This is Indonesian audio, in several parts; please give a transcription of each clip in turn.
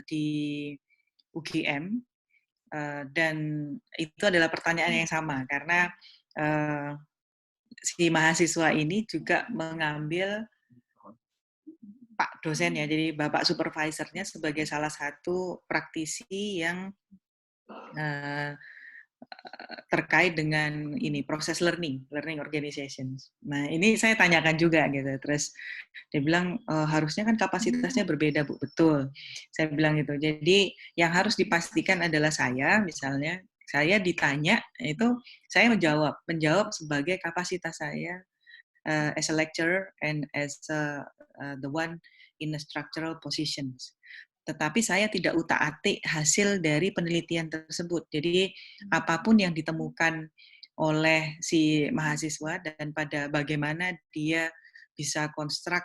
di UGM, dan itu adalah pertanyaan yang sama karena si mahasiswa ini juga mengambil Pak dosen ya, jadi Bapak supervisornya sebagai salah satu praktisi yang terkait dengan ini proses learning organizations. Nah ini saya tanyakan juga gitu, terus dia bilang harusnya kan kapasitasnya berbeda Bu, betul. Saya bilang gitu. Jadi yang harus dipastikan adalah saya, misalnya saya ditanya itu saya menjawab sebagai kapasitas saya as a lecturer and as the one in the structural positions. Tetapi saya tidak utak-atik hasil dari penelitian tersebut. Jadi apapun yang ditemukan oleh si mahasiswa dan pada bagaimana dia bisa konstruk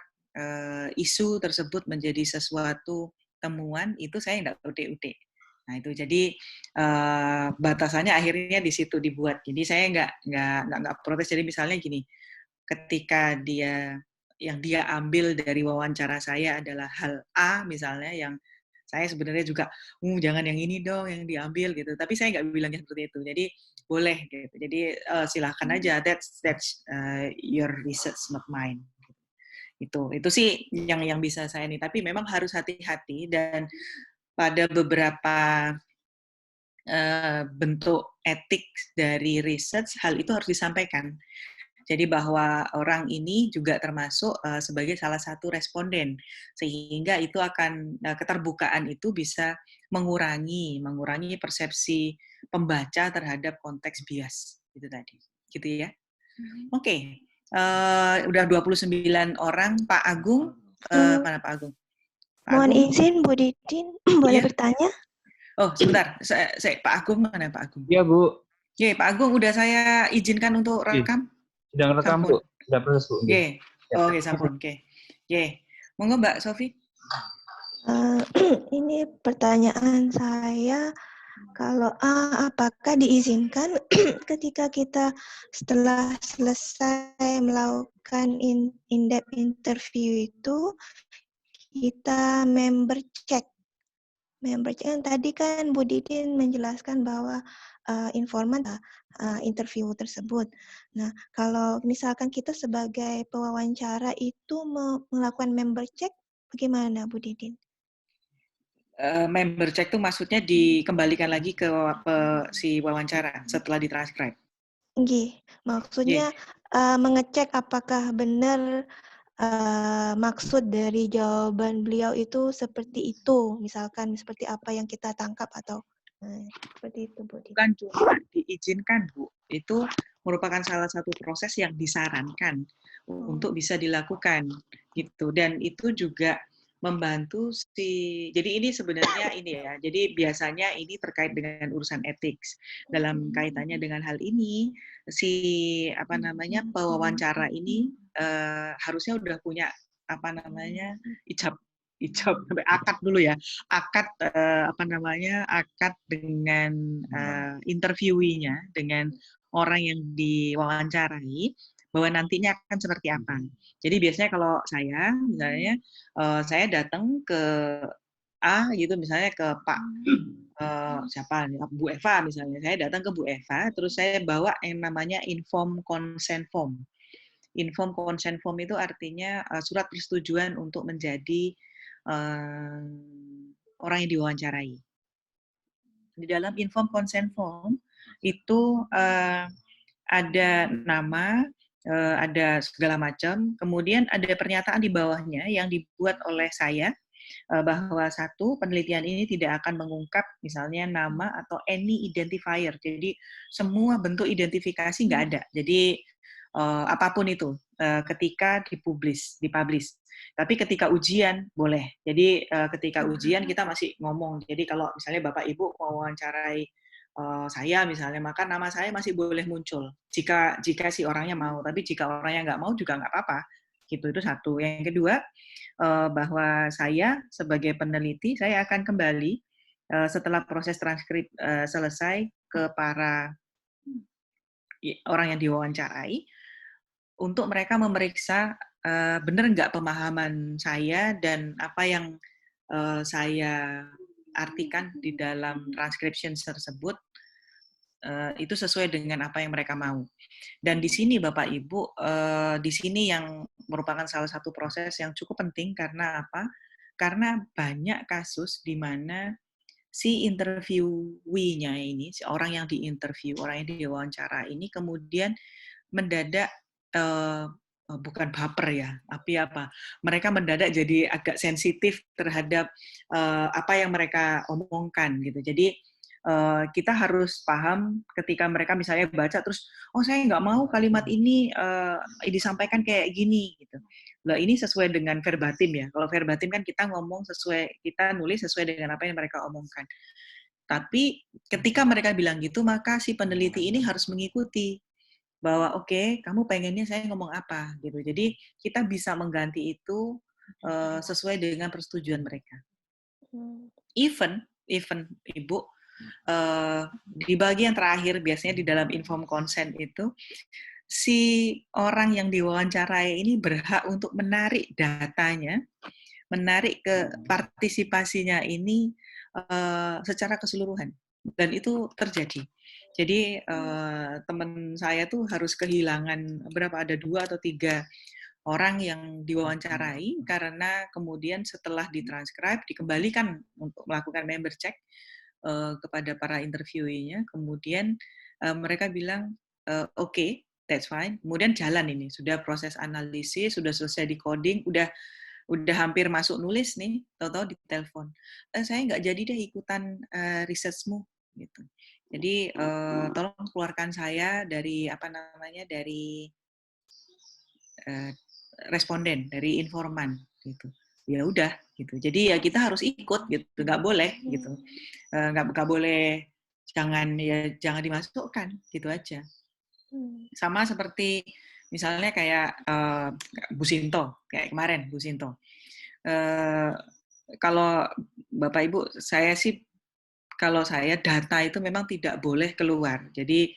isu tersebut menjadi sesuatu temuan, itu saya nggak udik-udik. Nah itu jadi batasannya akhirnya di situ dibuat. Jadi saya nggak protes. Jadi misalnya gini, ketika yang dia ambil dari wawancara saya adalah hal A misalnya yang saya sebenarnya juga jangan yang ini dong yang diambil gitu, tapi saya nggak bilangnya seperti itu, jadi boleh gitu, jadi silahkan aja, that's your research not mine. Itu sih yang bisa saya nih, tapi memang harus hati-hati dan pada beberapa bentuk etik dari research hal itu harus disampaikan. Jadi bahwa orang ini juga termasuk sebagai salah satu responden, sehingga itu akan keterbukaan itu bisa mengurangi persepsi pembaca terhadap konteks bias itu tadi, gitu ya. Oke, udah 29 orang. Pak Agung, mana Pak Agung? Pak Mohon Agung? izin Bu Didin, boleh bertanya? Oh sebentar, saya Pak Agung mana Pak Agung? Iya Bu. Oke, Pak Agung udah saya izinkan untuk rekam. Sedang rekam Bu, sudah proses Bu. Oke, oke sampun, oke. Oke, monggo Mbak Sofi. Ini pertanyaan saya, kalau apakah diizinkan ketika kita setelah selesai melakukan in-depth interview itu, kita member check yang tadi kan Bu Didin menjelaskan bahwa informan interview tersebut. Nah, kalau misalkan kita sebagai pewawancara itu melakukan member check, bagaimana Bu Didin? Member check itu maksudnya dikembalikan lagi ke si wawancara setelah ditranscribe. Maksudnya mengecek apakah benar maksud dari jawaban beliau itu seperti itu, misalkan seperti apa yang kita tangkap atau seperti itu Bu Didin. Bukan cuma diizinkan Bu, itu merupakan salah satu proses yang disarankan untuk bisa dilakukan gitu, dan itu juga membantu jadi ini sebenarnya ini ya, jadi biasanya ini terkait dengan urusan etik. Dalam kaitannya dengan hal ini, si pewawancara ini harusnya udah punya ijab sampai akad dulu ya, akad akad dengan interviewinya, dengan orang yang diwawancarai, bahwa nantinya akan seperti apa. Jadi biasanya kalau saya, misalnya saya datang ke A gitu, misalnya ke Pak siapa, Bu Eva misalnya, saya datang ke Bu Eva, terus saya bawa yang namanya informed consent form. Informed consent form itu artinya surat persetujuan untuk menjadi orang yang diwawancarai. Di dalam informed consent form itu ada nama, ada segala macam, kemudian ada pernyataan di bawahnya yang dibuat oleh saya, bahwa satu, penelitian ini tidak akan mengungkap misalnya nama atau any identifier, jadi semua bentuk identifikasi nggak ada, jadi apapun itu ketika dipublish. Tapi ketika ujian boleh. Jadi ketika ujian kita masih ngomong. Jadi kalau misalnya Bapak Ibu mau wawancarai saya misalnya, maka nama saya masih boleh muncul. Jika si orangnya mau. Tapi jika orangnya nggak mau juga nggak apa-apa. Gitu, itu satu. Yang kedua, bahwa saya sebagai peneliti, saya akan kembali setelah proses transkrip selesai ke para orang yang diwawancarai, untuk mereka memeriksa benar nggak pemahaman saya dan apa yang saya artikan di dalam transcription tersebut itu sesuai dengan apa yang mereka mau. Dan di sini Bapak Ibu, di sini yang merupakan salah satu proses yang cukup penting karena apa? Karena banyak kasus di mana si interviewee-nya ini, si orang yang diinterview, orang yang diwawancara ini kemudian mendadak bukan baper ya, tapi apa? Mereka mendadak jadi agak sensitif terhadap apa yang mereka omongkan gitu. Jadi kita harus paham ketika mereka misalnya baca terus, oh saya nggak mau kalimat ini disampaikan kayak gini gitu. Nah ini sesuai dengan verbatim ya. Kalau verbatim kan kita ngomong sesuai, kita nulis sesuai dengan apa yang mereka omongkan. Tapi ketika mereka bilang gitu, maka si peneliti ini harus mengikuti bahwa oke, kamu pengennya saya ngomong apa gitu. Jadi kita bisa mengganti itu sesuai dengan persetujuan mereka. Even Ibu, di bagian terakhir biasanya di dalam inform consent itu si orang yang diwawancarai ini berhak untuk menarik datanya, menarik ke partisipasinya ini secara keseluruhan, dan itu terjadi. Jadi teman saya tuh harus kehilangan ada 2 atau 3 orang yang diwawancarai karena kemudian setelah ditranscribe dikembalikan untuk melakukan member check kepada para interviewee-nya, kemudian mereka bilang oke, that's fine. Kemudian jalan ini, sudah proses analisis, sudah selesai di coding, udah hampir masuk nulis nih, tahu-tahu ditelepon. Saya nggak jadi deh ikutan research-mu gitu. Jadi tolong keluarkan saya dari dari responden, dari informan gitu. Ya udah gitu. Jadi ya kita harus ikut gitu, nggak boleh gitu. Nggak boleh, jangan dimasukkan gitu aja. Sama seperti misalnya kayak Bu Sinto, kayak kemarin Bu Sinto. Kalau Bapak Ibu, kalau saya data itu memang tidak boleh keluar. Jadi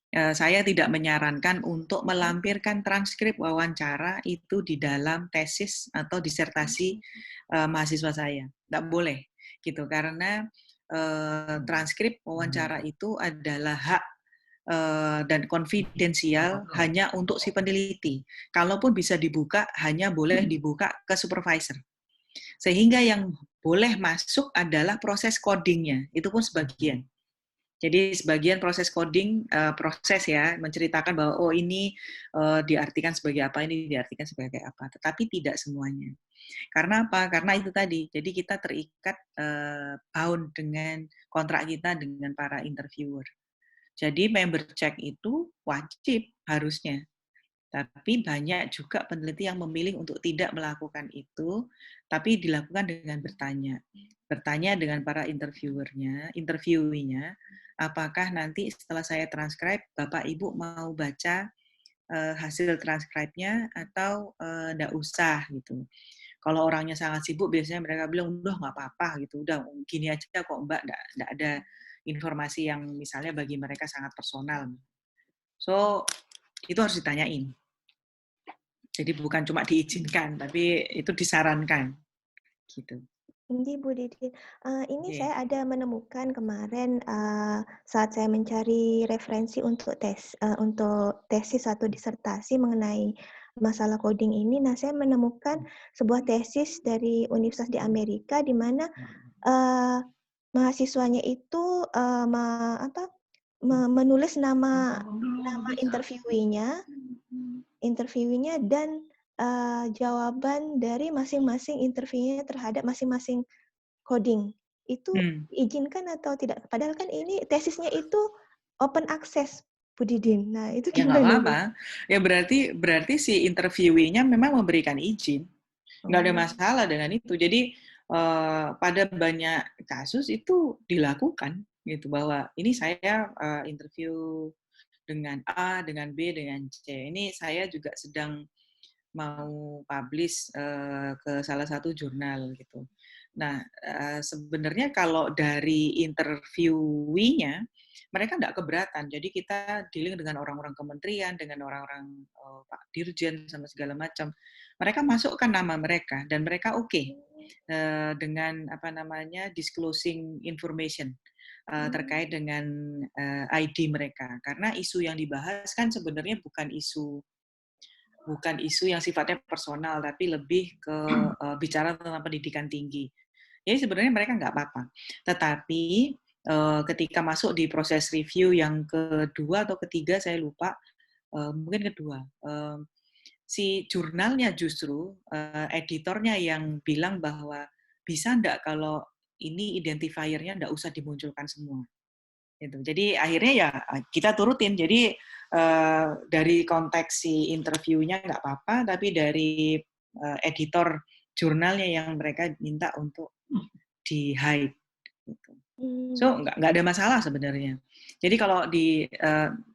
saya tidak menyarankan untuk melampirkan transkrip wawancara itu di dalam tesis atau disertasi mahasiswa saya. Nggak boleh gitu, karena transkrip wawancara itu adalah hak dan konfidensial hanya untuk si peneliti. Kalaupun bisa dibuka, hanya boleh dibuka ke supervisor. Sehingga yang boleh masuk adalah proses codingnya, itu pun sebagian. Jadi sebagian proses coding, proses ya, menceritakan bahwa oh ini diartikan sebagai apa, ini diartikan sebagai apa. Tetapi tidak semuanya. Karena apa? Karena itu tadi. Jadi kita terikat bound dengan kontrak kita dengan para interviewer. Jadi member check itu wajib harusnya. Tapi banyak juga peneliti yang memilih untuk tidak melakukan itu, tapi dilakukan dengan bertanya. Bertanya dengan para interviewinya, apakah nanti setelah saya transcribe, Bapak Ibu mau baca hasil transcribe-nya atau enggak usah gitu. Kalau orangnya sangat sibuk, biasanya mereka bilang, udah nggak apa-apa gitu, udah gini aja kok Mbak, enggak ada informasi yang misalnya bagi mereka sangat personal. So, itu harus ditanyain. Jadi bukan cuma diizinkan, tapi itu disarankan. Gitu. Ini Bu Didin, ini saya ada menemukan kemarin saat saya mencari referensi untuk tesis atau disertasi mengenai masalah coding ini. Nah, saya menemukan sebuah tesis dari universitas di Amerika di mana mahasiswanya itu menulis nama interviewinya dan jawaban dari masing-masing interviewnya terhadap masing-masing coding. Itu diizinkan atau tidak? Padahal kan ini tesisnya itu open access, Bu Didin. Nah, itu gimana? Ya nggak apa-apa. Ya berarti si interviewee-nya memang memberikan izin. Nggak ada masalah dengan itu. Jadi pada banyak kasus itu dilakukan gitu, bahwa ini saya interview dengan A, dengan B, dengan C. Ini saya juga sedang mau publish ke salah satu jurnal gitu. Nah, sebenarnya kalau dari interviewee-nya, mereka nggak keberatan. Jadi kita dealing dengan orang-orang kementerian, dengan orang-orang Pak Dirjen, sama segala macam. Mereka masukkan nama mereka, dan mereka oke. dengan disclosing information terkait dengan ID mereka, karena isu yang dibahas kan sebenarnya bukan isu yang sifatnya personal, tapi lebih ke bicara tentang pendidikan tinggi. Jadi sebenarnya mereka nggak apa-apa. Tetapi ketika masuk di proses review yang kedua atau ketiga, saya lupa, mungkin kedua, si jurnalnya justru editornya yang bilang bahwa bisa nggak kalau ini identifiernya nggak usah dimunculkan semua. Gitu. Jadi akhirnya ya kita turutin. Jadi dari konteks si interviewnya nggak apa-apa, tapi dari editor jurnalnya yang mereka minta untuk di-hide. Gitu. So nggak ada masalah sebenarnya. Jadi kalau di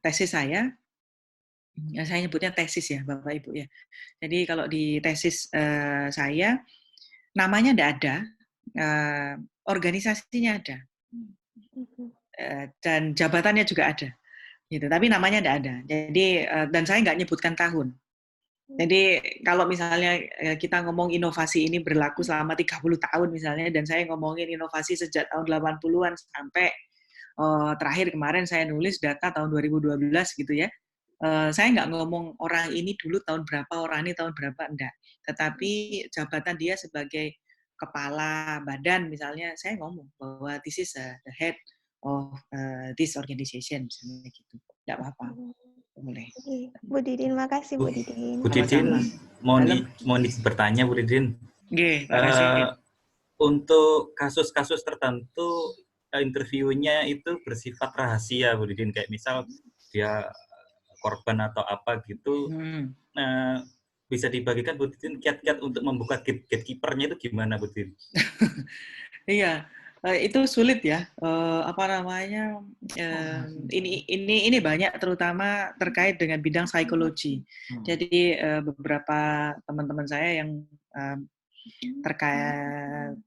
tesis saya nyebutnya tesis ya Bapak Ibu ya. Jadi kalau di tesis saya namanya nggak ada, organisasinya ada. Dan jabatannya juga ada, gitu. Tapi namanya tidak ada. Jadi dan saya nggak nyebutkan tahun. Jadi kalau misalnya kita ngomong inovasi ini berlaku selama 30 tahun misalnya, dan saya ngomongin inovasi sejak tahun 80-an sampai terakhir kemarin saya nulis data tahun 2012 gitu ya. Saya nggak ngomong orang ini dulu tahun berapa, orang ini tahun berapa, enggak. Tetapi jabatan dia sebagai kepala badan misalnya, saya ngomong bahwa this is the head of this organization, misalnya gitu. Nggak apa-apa, boleh. Bu Didin, makasih Bu Didin. Bu Didin, mau bertanya Bu Didin. Oke, makasih. Untuk kasus-kasus tertentu, interviewnya itu bersifat rahasia Bu Didin. Kayak misal dia korban atau apa gitu, bisa dibagikan Bu Didin kiat-kiat untuk membuka gatekeeper-nya itu gimana Bu Didin? Iya, itu sulit ya. Ini banyak terutama terkait dengan bidang psikologi. Jadi beberapa teman-teman saya yang terkait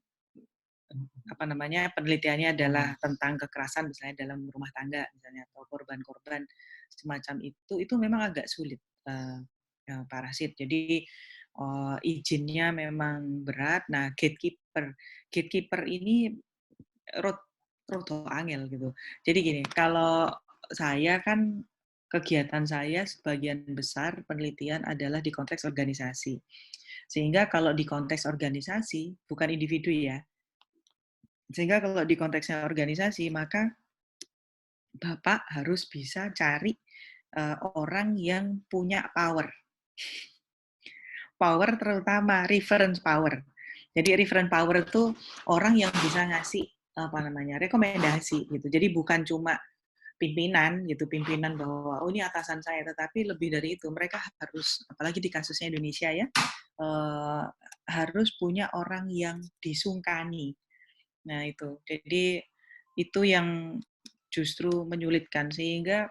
penelitiannya adalah tentang kekerasan misalnya dalam rumah tangga misalnya, atau korban-korban semacam itu memang agak sulit, Pak Rashid. Jadi izinnya memang berat. Nah, gatekeeper ini roto angel gitu. Jadi gini, kalau saya kan kegiatan saya sebagian besar penelitian adalah di konteks organisasi. Sehingga kalau di konteks organisasi, bukan individu ya. Sehingga kalau di konteksnya organisasi, maka Bapak harus bisa cari orang yang punya power. Power terutama reference power. Jadi reference power itu orang yang bisa ngasih rekomendasi gitu. Jadi bukan cuma pimpinan bahwa ini atasan saya, tetapi lebih dari itu mereka harus, apalagi di kasusnya Indonesia ya, harus punya orang yang disungkani. Nah itu, jadi itu yang justru menyulitkan, sehingga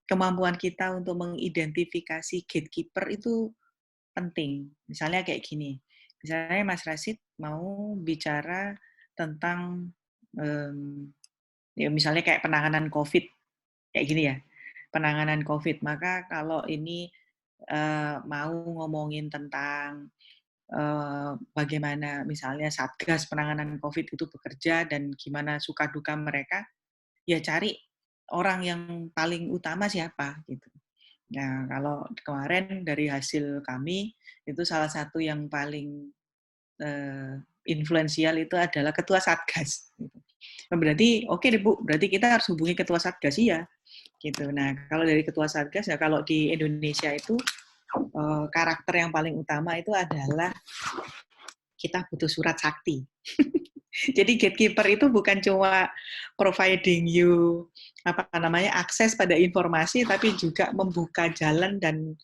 kemampuan kita untuk mengidentifikasi gatekeeper itu penting. Misalnya kayak gini, misalnya Mas Rashid mau bicara tentang misalnya kayak penanganan COVID, kayak gini ya, penanganan COVID. Maka kalau ini mau ngomongin tentang bagaimana misalnya Satgas penanganan COVID itu bekerja dan gimana suka duka mereka, ya cari orang yang paling utama siapa gitu. Nah, kalau kemarin dari hasil kami itu salah satu yang paling influensial itu adalah ketua Satgas. Berarti oke deh Bu, berarti kita harus hubungi ketua Satgas ya. Gitu. Nah, kalau dari ketua Satgas ya, kalau di Indonesia itu karakter yang paling utama itu adalah kita butuh surat sakti. Jadi gatekeeper itu bukan cuma providing you akses pada informasi, tapi juga membuka jalan dan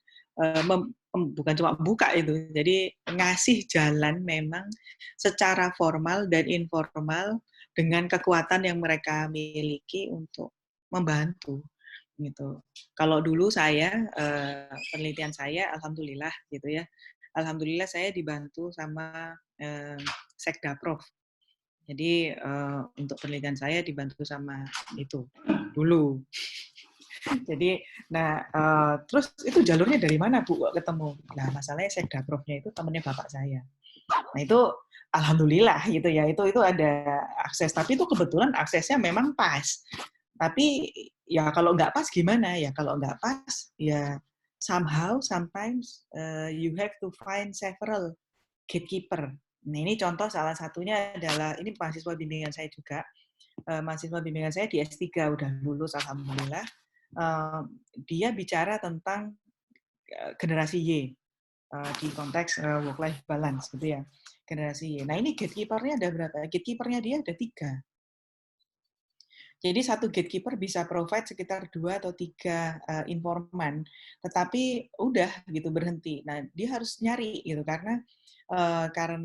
bukan cuma buka itu. Jadi ngasih jalan memang secara formal dan informal dengan kekuatan yang mereka miliki untuk membantu gitu. Kalau dulu saya penelitian saya alhamdulillah gitu ya. Alhamdulillah saya dibantu sama Sekdaprov. Jadi untuk penelitian saya dibantu sama itu dulu. Jadi, nah terus itu jalurnya dari mana Bu kok ketemu? Nah masalahnya Sekdaprovnya itu temennya bapak saya. Nah itu alhamdulillah gitu ya, itu ada akses. Tapi itu kebetulan aksesnya memang pas. Tapi ya kalau nggak pas gimana ya? Kalau nggak pas ya somehow sometimes you have to find several gatekeeper. Nah ini contoh salah satunya adalah ini mahasiswa bimbingan saya juga. Mahasiswa bimbingan saya di S3 udah lulus alhamdulillah. Dia bicara tentang generasi Y di konteks work-life balance gitu ya, generasi Y. Nah ini gatekeeper-nya ada berapa? Gatekeeper-nya dia ada 3. Jadi satu gatekeeper bisa provide sekitar 2 atau 3 informan, tetapi udah gitu berhenti. Nah dia harus nyari gitu karena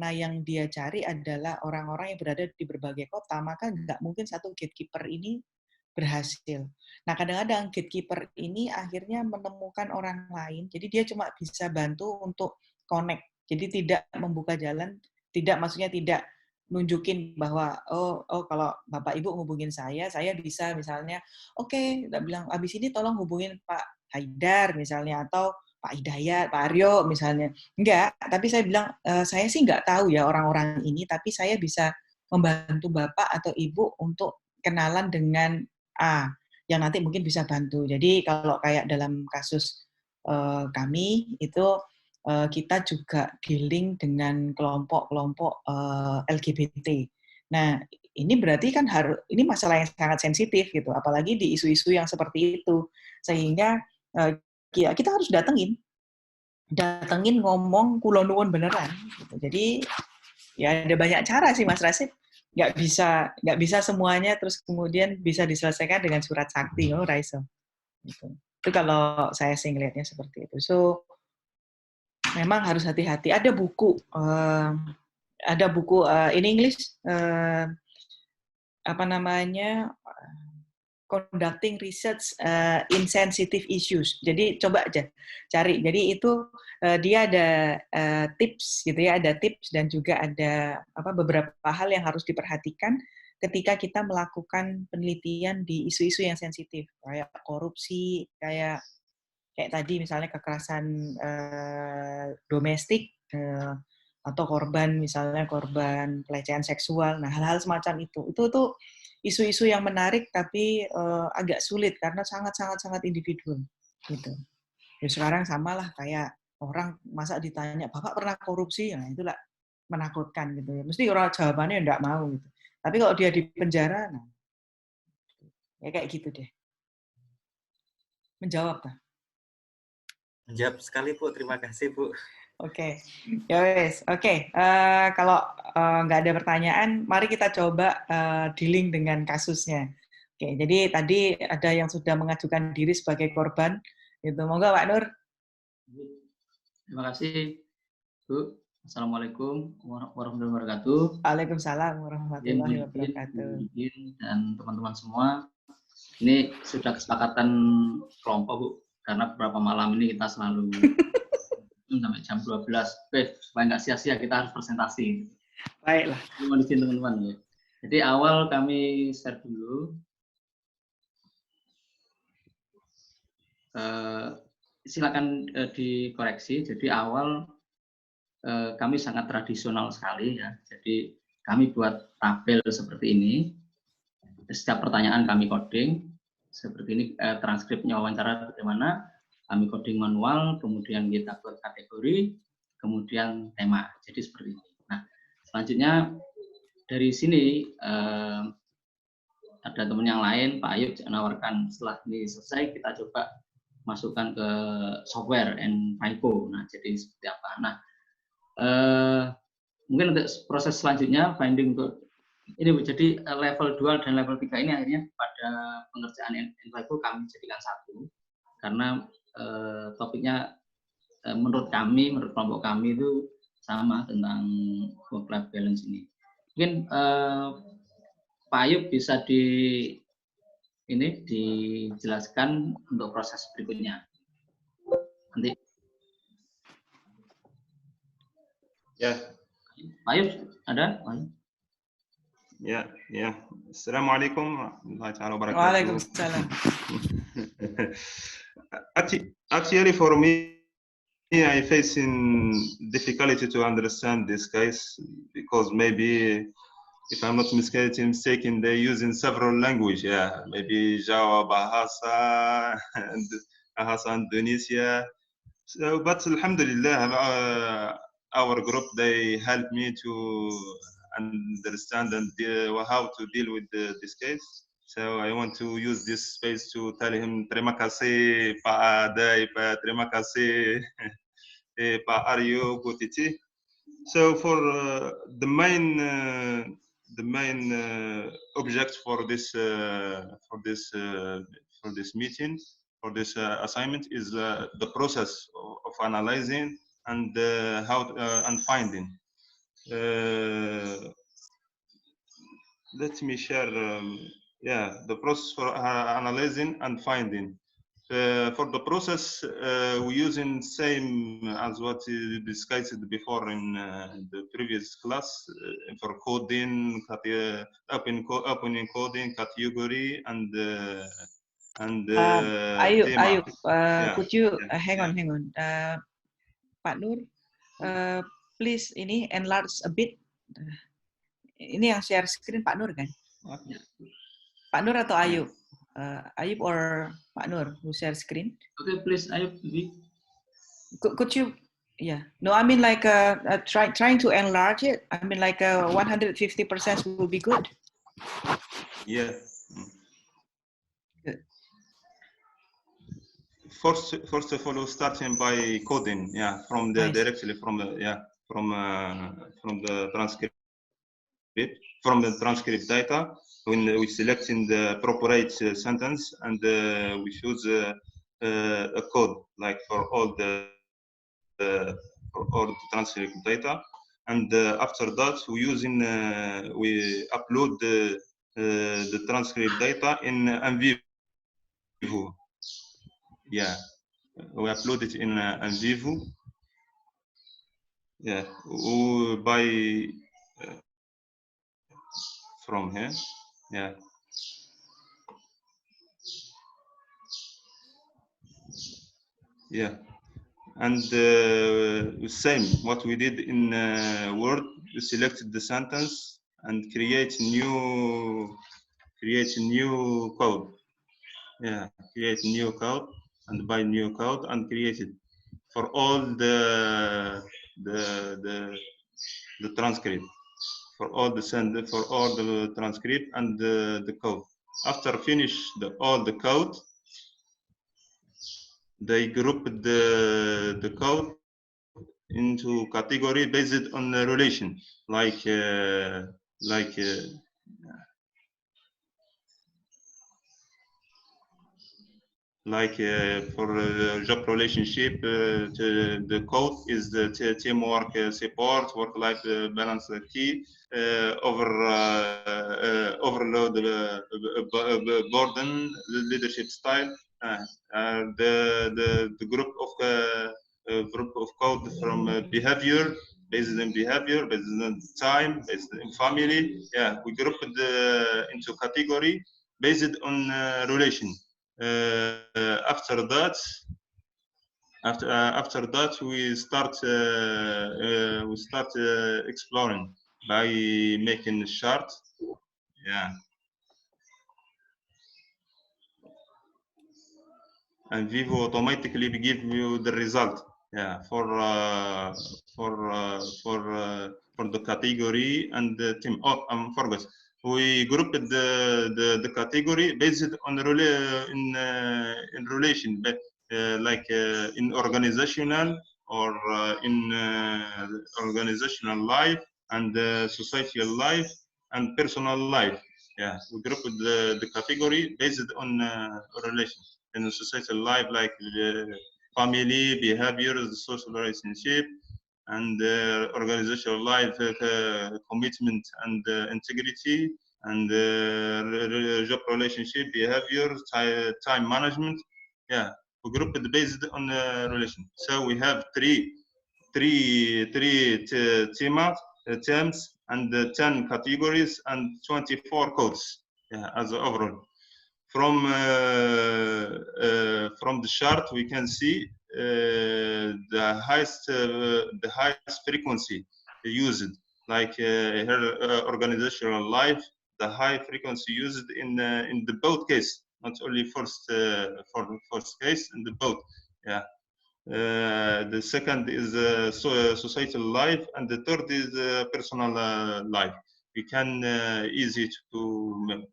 yang dia cari adalah orang-orang yang berada di berbagai kota, maka nggak mungkin satu gatekeeper ini berhasil. Nah, kadang-kadang gatekeeper ini akhirnya menemukan orang lain, jadi dia cuma bisa bantu untuk connect. Jadi tidak membuka jalan, maksudnya tidak nunjukin bahwa oh kalau Bapak Ibu ngubungin saya bisa misalnya oke, kita bilang abis ini tolong hubungin Pak Haidar misalnya atau Pak Hidayat, Pak Aryo misalnya. Enggak, tapi saya bilang saya sih nggak tahu ya orang-orang ini, tapi saya bisa membantu Bapak atau Ibu untuk kenalan dengan yang nanti mungkin bisa bantu. Jadi kalau kayak dalam kasus kami itu kita juga dealing dengan kelompok-kelompok LGBT. Nah, ini berarti kan ini masalah yang sangat sensitif gitu, apalagi di isu-isu yang seperti itu. Sehingga kita harus datengin ngomong kulon nuwun beneran. Gitu. Jadi ya ada banyak cara sih Mas Rasid. Nggak bisa semuanya terus kemudian bisa diselesaikan dengan surat sakti, Raiso. Gitu. Itu kalau saya sih ngelihatnya seperti itu. So memang harus hati-hati. Ada buku in English apa namanya conducting research in sensitive issues. Jadi coba aja cari. Jadi itu dia ada tips gitu ya, ada tips dan juga ada beberapa hal yang harus diperhatikan ketika kita melakukan penelitian di isu-isu yang sensitif, kayak korupsi, kayak tadi misalnya kekerasan domestik atau misalnya korban pelecehan seksual. Nah, hal-hal semacam itu tuh isu-isu yang menarik tapi agak sulit karena sangat individual gitu. Ya sekarang samalah kayak orang masa ditanya Bapak pernah korupsi, nah itulah menakutkan gitu ya. Mesti orang jawabannya enggak mau gitu. Tapi kalau dia di penjara, nah ya kayak gitu deh. Menjawab tak? Menjawab sekali Bu, terima kasih Bu. Oke, ya wes. Oke, kalau nggak ada pertanyaan, mari kita coba dealing dengan kasusnya. Oke, jadi tadi ada yang sudah mengajukan diri sebagai korban. Gitu, monggo Pak Nur. Terima kasih Bu. Assalamualaikum warahmatullahi wabarakatuh. Waalaikumsalam warahmatullahi wabarakatuh. Dan teman-teman semua, ini sudah kesepakatan kelompok Bu, karena beberapa malam ini kita selalu sampai jam 12, supaya nggak sia-sia kita harus presentasi. Baiklah. Mohon izin teman-teman ya. Jadi awal kami share dulu. Silakan dikoreksi. Jadi awal kami sangat tradisional sekali ya. Jadi kami buat tabel seperti ini. Setiap pertanyaan kami coding. Seperti ini transkripnya wawancara bagaimana. Kami coding manual, kemudian kita buat kategori, kemudian tema. Jadi seperti ini. Nah, selanjutnya dari sini ada teman yang lain, Pak Ayub menawarkan setelah ini selesai kita coba masukkan ke software and FICO. Nah, jadi seperti apa? Nah, mungkin untuk proses selanjutnya finding untuk ini jadi level 2 dan level 3 ini akhirnya pada pengerjaan FICO kami jadikan satu karena topiknya menurut kelompok kami itu sama tentang work-life balance ini. Mungkin Pak Ayub bisa dijelaskan untuk proses berikutnya. Nanti. Ya. Pak Ayub, ada? Ya. Assalamualaikum warahmatullahi wabarakatuh. Waalaikumsalam. Actually, for me, I facing difficulty to understand this case because maybe, if I'm not mistaken, they're using several languages. Yeah, maybe Java, Bahasa, and Bahasa Indonesia. So, but Alhamdulillah, our group, they helped me to understand and how to deal with this case. So I want to use this space to tell him terima kasih Pak Adai, terima kasih Pak Aryo Butiti. So for the main object for this meeting, for this assignment, is the process of analyzing and and finding. Let me share. The process for analyzing and finding. For the process, we're using same as what we discussed before in the previous class for coding, opening coding, category, and Ayub, could you hang on? Pak Nur, please ini enlarge a bit. Ini yang share screen Pak Nur kan? Pak Nur atau Ayub? Ayub or Pak Nur who share screen? Okay, please, Ayub. Could you? Yeah. No, I mean like trying to enlarge it. I mean like 150% will be good. Yeah. Good. First of all, starting by coding. Yeah, from the directly from the transcript. From the transcript data, when we select in the appropriate sentence, and we choose a code like for all the transcript data, and after that we upload the transcript data in NVivo. Yeah, we upload it in NVivo. Yeah, by from here. Yeah. Yeah. And same what we did in Word, we selected the sentence and create new code. Yeah, create new code, and by new code and create it for all the transcript, for all the transcript and the code. After finish all the code, they grouped the code into category based on the relation, like for job relationship, the code is the teamwork, support, work-life balance key, overload, burden, leadership style. The group of code from behavior, based on behavior, based on time, based on family. Yeah, we grouped into category based on relation. After that, we start exploring by making a chart. Yeah. And Vivo automatically give you the result. Yeah, for the category and the team. Oh, I forgot. We grouped the category based on in relation, but like in organizational or in organizational life and societal life and personal life. Yeah, we grouped the category based on relation. In societal life, like family, behaviors, social relationship, and organizational life, commitment and integrity, and job relationship, behavior, time management. Yeah, we grouped it based on relation. So we have three terms and 10 categories and 24 codes. Yeah, as overall. from the chart we can see the highest frequency used, like her organizational life, the high frequency used in the both case, not only first case in the both. Yeah. The second is societal life, and the third is personal life. We can easy to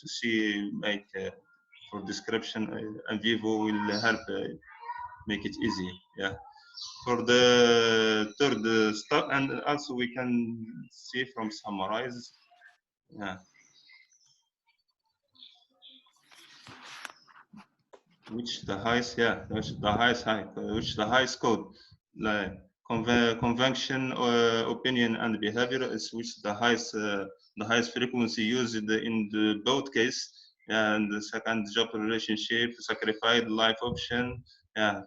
see, like for description, and Vivo will help make it easy. Yeah. For the third step, and also we can see from summarize. Yeah. Which the highest, yeah, which the highest code, like convention, opinion, and behavior is which the highest frequency used in the both case. Yeah, and the second, job relationship, sacrificed life option. Yeah,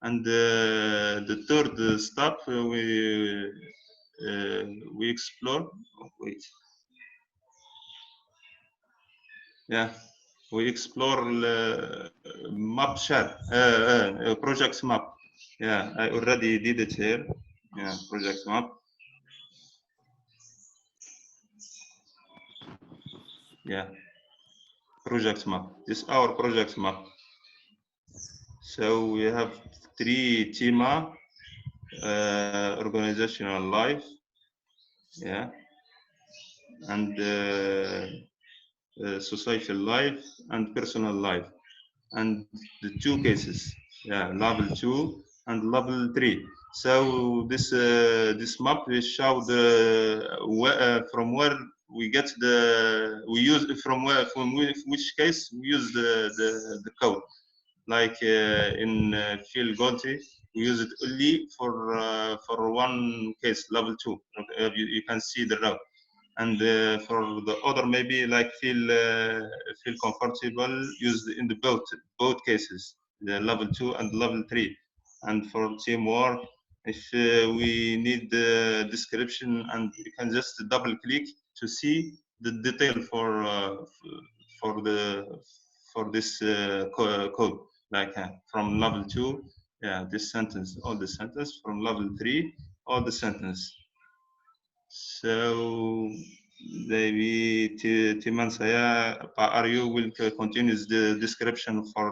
and the third step we explore. Oh, wait. Yeah. We explore map share, projects map. Yeah, I already did it here. Yeah, projects map. Yeah, projects map. This is our projects map. So we have 3 TIMA, organizational life. Yeah, and social life and personal life, and the 2 cases. Yeah, level 2 and level 3. So this map will show from where we get which case we use the code. Like in Phil Gonti, we use it only for one case, level 2. You can see the route. And for the other, maybe like feel comfortable, used in the both cases, the level 2 and level 3. And for teamwork, if we need the description, and you can just double click to see the detail for this code, like from level 2, yeah, this sentence, all the sentence, from level 3, all the sentence. So maybe teman saya, Pak Aryo, will continue the description for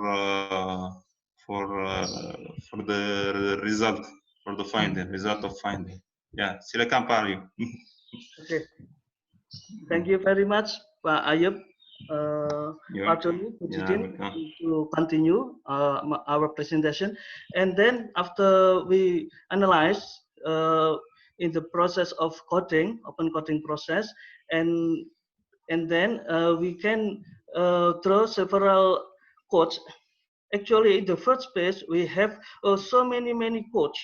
the result, for the result of finding. Ya, silakan Pak Aryo. Okay. Thank you very much, Pak Ayub. Pak Joni, to continue our presentation, and then after we analyze in the process of coding, open coding process, and then we can draw several codes. Actually, in the first phase, we have so many codes,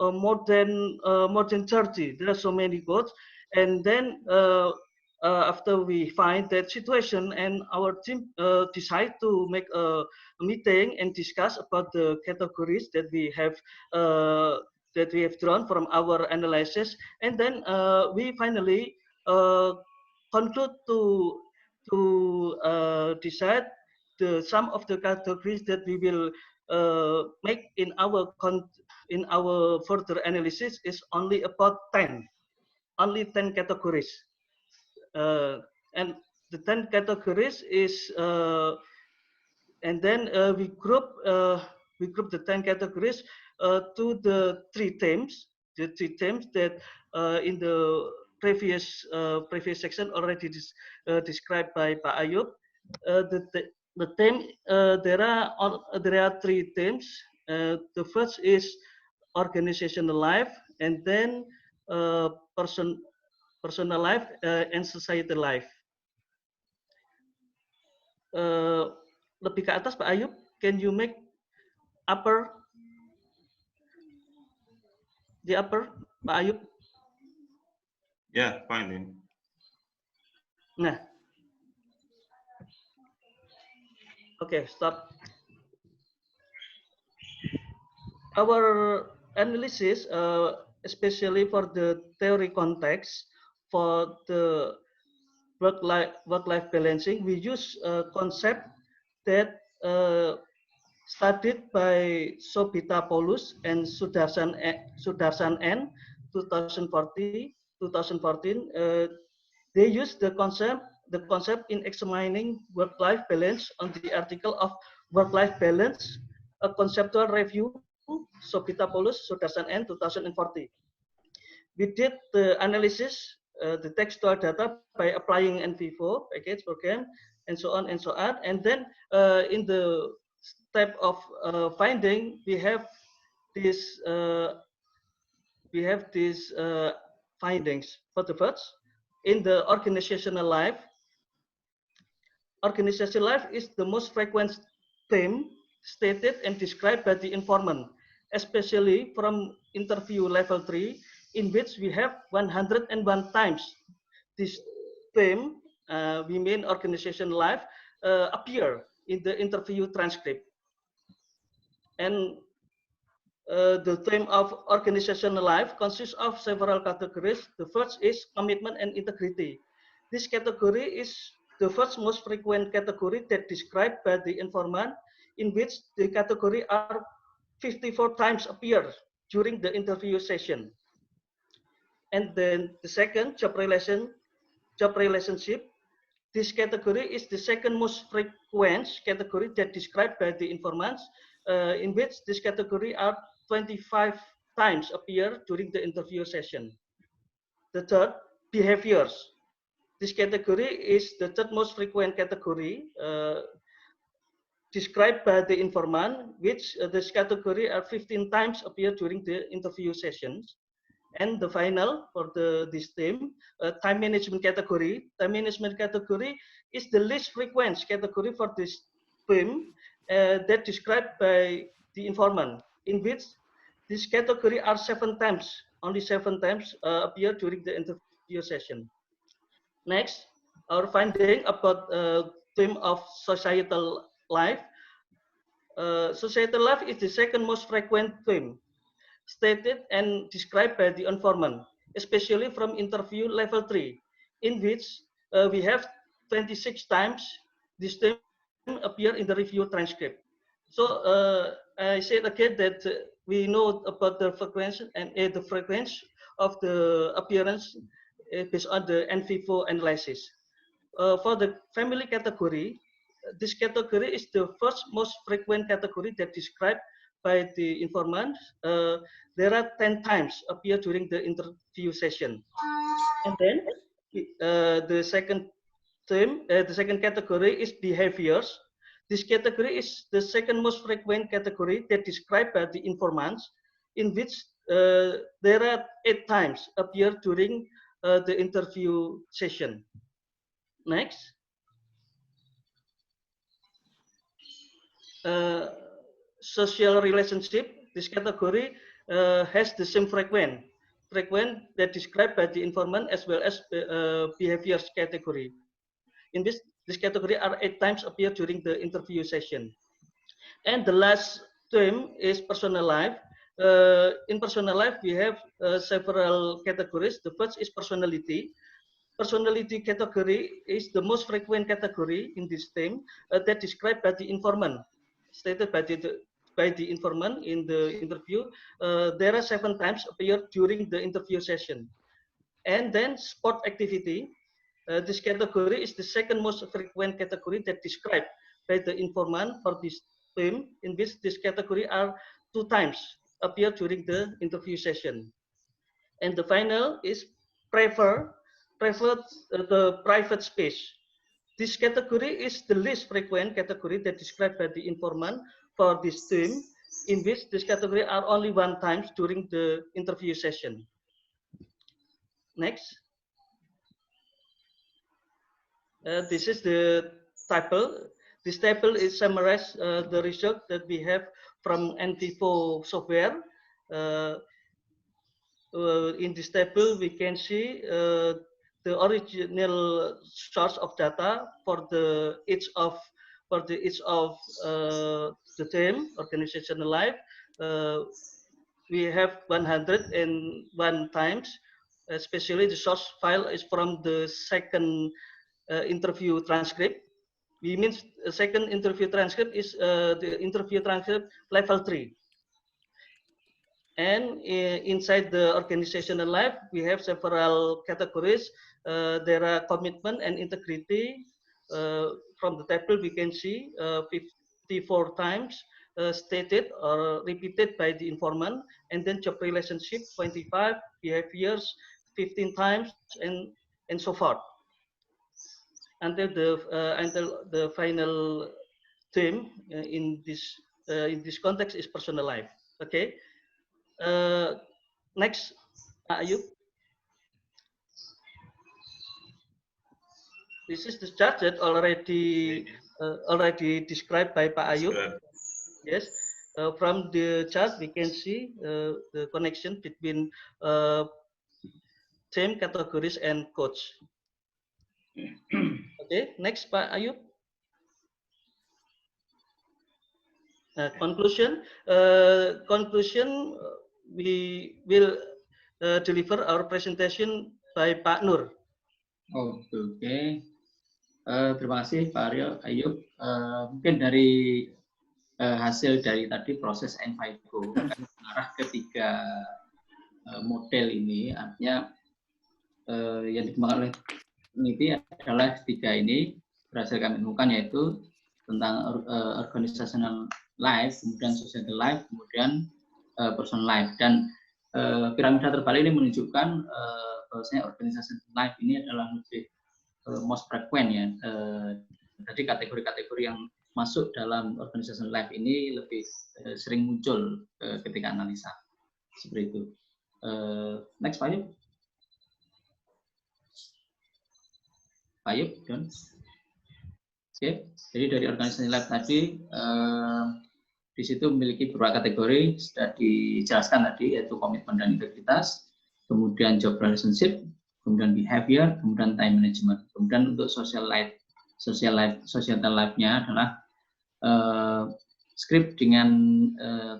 more than 30. There are so many codes, and then after we find that situation, and our team decide to make a meeting and discuss about the categories that we have drawn from our analysis, and then we finally conclude to decide the some of the categories that we will make in our further analysis is only about 10 categories, and the 10 categories is and then we group the 10 categories to the 3 themes, that in the previous section already described by Pak Ayub. The theme, there are 3 themes. The first is organizational life, and then personal life and societal life. Lebih ke atas, Pak Ayub, can you make upper? The upper, Pak Ayub? Yeah, fine. Nah. Okay, stop. Our analysis, especially for the theory context, for the work-life balancing, we use a concept that studied by Sobita Paulus and Sudarsan N. 2014. They use the concept in examining work-life balance on the article of Work-Life Balance, a conceptual review, Sobita Paulus, Sudarsan N. 2014. We did the analysis, the textual data by applying NV4 package program, and so on and so on. And then in the step of finding, we have these findings. For the first, in the organizational life is the most frequent theme stated and described by the informant, especially from interview level 3, in which we have 101 times this theme, we mean organization life, appear in the interview transcript. And the theme of organizational life consists of several categories. The first is commitment and integrity. This category is the first most frequent category that described by the informant, in which the category are 54 times appear during the interview session. And then the second, job relationship. This category is the second most frequent category that described by the informants, in which this category are 25 times appear during the interview session. The third, behaviors. This category is the third most frequent category described by the informant, which this category are 15 times appear during the interview sessions. And the final for this theme, time management category. Time management category is the least frequent category for this theme that described by the informant, in which this category are only seven times appear during the interview session. Next, our finding about theme of societal life. Societal life is the second most frequent theme stated and described by the informant, especially from interview level 3, in which we have 26 times this theme appear in the review transcript. So I said again that we know about the frequency and the frequency of the appearance based on the NV4 analysis. For the family category, this category is the first most frequent category that described by the informant. There are 10 times appear during the interview session. And then the second theme, the second category is behaviors. This category is the second most frequent category that described by the informants, in which there are 8 times appear during the interview session. Next. Social relationship. This category has the same frequent that described by the informant as well as behaviors category. In this category are 8 times appear during the interview session. And the last theme is personal life. In personal life, we have several categories. The first is personality. Personality category is the most frequent category in this theme that described by the informant, stated by the informant in the interview. There are 7 times appear during the interview session. And then sport activity. This category is the second most frequent category that described by the informant for this theme, in which this category are 2 times appear during the interview session. And the final is prefer the private space. This category is the least frequent category that described by the informant for this theme, in which this category are only 1 time during the interview session. Next. This is the table. This table is summarized the result that we have from NV4 software. In this table, we can see the original source of data for each of the theme, organizational life. We have 101 times. Especially the source file is from the second interview transcript. We mean second interview transcript is the interview transcript level 3. And inside the organizational life, we have several categories. There are commitment and integrity. From the table, we can see 54 times stated or repeated by the informant, and then job relationship 25, behaviors 15 times, and so forth. Until the final theme in this context is personal life. Okay. Next, Pak Ayub. This is the chart that already described by Pak Ayub. Yes, from the chart we can see the connection between team categories and coach. Okay, next Pak Ayub. Conclusion. We will deliver our presentation by Pak Nur. Oke. Terima kasih Pak Ayub. Mungkin dari hasil dari tadi proses Envigo mengarah ke 3 model ini, artinya yang dikembangkan oleh peneliti adalah 3 ini berhasil kami temukan, yaitu tentang organizational life, kemudian societal life, kemudian personal life. Dan piramida terbalik ini menunjukkan bahwasanya organizational life ini adalah lebih most frequent ya. Jadi kategori-kategori yang masuk dalam organizational life ini lebih sering muncul ketika analisa. Seperti itu. Next, Pak Ayub. Pak Ayub, Don. Oke, jadi dari organizational life tadi di situ memiliki beberapa kategori, sudah dijelaskan tadi, yaitu komitmen dan integritas, kemudian job relationship, kemudian behavior, kemudian time management. Kemudian untuk societal life-nya adalah script dengan